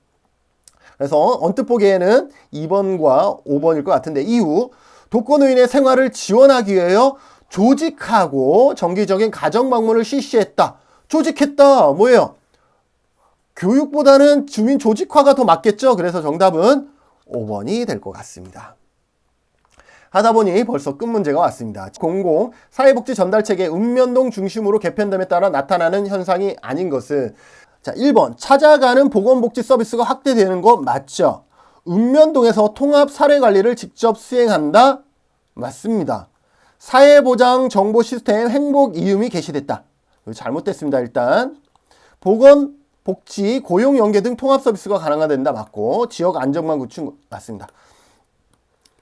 그래서 언뜻 보기에는 2번과 5번일 것 같은데, 이후 독거노인의 생활을 지원하기 위하여 조직하고 정기적인 가정방문을 실시했다. 조직했다. 뭐예요? 교육보다는 주민 조직화가 더 맞겠죠? 그래서 정답은 5번이 될 것 같습니다. 하다 보니 벌써 끝 문제가 왔습니다. 공공 사회복지 전달체계 읍면동 중심으로 개편됨에 따라 나타나는 현상이 아닌 것은, 자, 1번 찾아가는 보건복지 서비스가 확대되는 거 맞죠? 읍면동에서 통합 사례관리를 직접 수행한다? 맞습니다. 사회보장 정보 시스템 행복 이음이 개시됐다. 잘못됐습니다. 일단 보건복지 고용 연계 등 통합 서비스가 가능하된다 맞고, 지역 안정망 구축 맞습니다.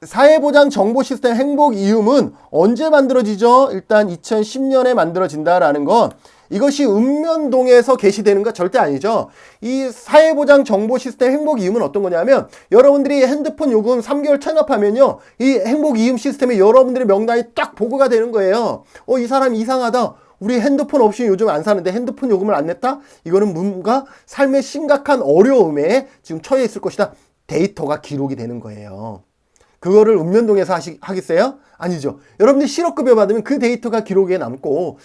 사회보장 정보 시스템 행복 이음은 언제 만들어지죠? 일단 2010년에 만들어진다라는 건 이것이 읍면동에서 게시되는 거 절대 아니죠. 이 사회보장 정보 시스템 행복 이음은 어떤 거냐면, 여러분들이 핸드폰 요금 3개월 체납하면요, 이 행복 이음 시스템에 여러분들의 명단이 딱 보고가 되는 거예요. 이 사람 이상하다. 우리 핸드폰 없이 요즘 안 사는데 핸드폰 요금을 안 냈다? 이거는 뭔가 삶의 심각한 어려움에 지금 처해 있을 것이다. 데이터가 기록이 되는 거예요. 그거를 읍면동에서 하겠어요? 아니죠. 여러분들이 실업급여 받으면 그 데이터가 기록에 남고,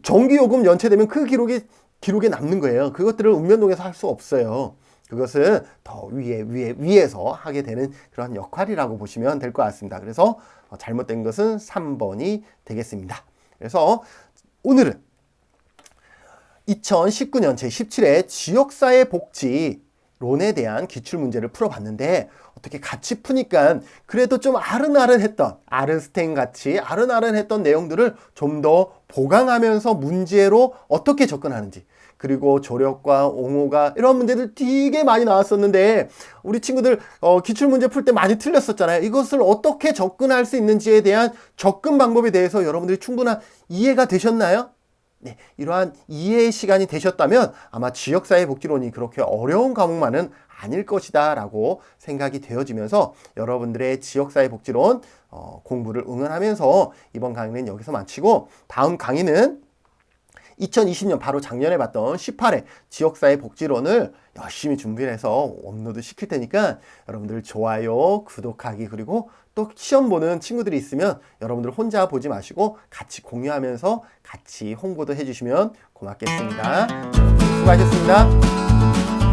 전기요금 연체되면 그 기록에 남는 거예요. 그것들을 읍면동에서 할 수 없어요. 그것은 더 위에서 하게 되는 그런 역할이라고 보시면 될 것 같습니다. 그래서 잘못된 것은 3번이 되겠습니다. 그래서 오늘은 2019년 제17회 지역사회 복지론에 대한 기출문제를 풀어봤는데, 어떻게 같이 푸니까 그래도 좀 아른스테인 같이 아른아른했던 내용들을 좀 더 보강하면서 문제로 어떻게 접근하는지, 그리고 조력과 옹호가 이런 문제들 되게 많이 나왔었는데 우리 친구들 기출문제 풀 때 많이 틀렸었잖아요. 이것을 어떻게 접근할 수 있는지에 대한 접근 방법에 대해서 여러분들이 충분한 이해가 되셨나요? 네, 이러한 이해의 시간이 되셨다면 아마 지역사회복지론이 그렇게 어려운 과목만은 아닐 것이다 라고 생각이 되어지면서 여러분들의 지역사회복지론 공부를 응원하면서 이번 강의는 여기서 마치고, 다음 강의는 2020년 바로 작년에 봤던 18회 지역사회복지론을 열심히 준비를 해서 업로드 시킬 테니까 여러분들 좋아요, 구독하기, 그리고 또 시험 보는 친구들이 있으면 여러분들 혼자 보지 마시고 같이 공유하면서 같이 홍보도 해주시면 고맙겠습니다. 수고하셨습니다.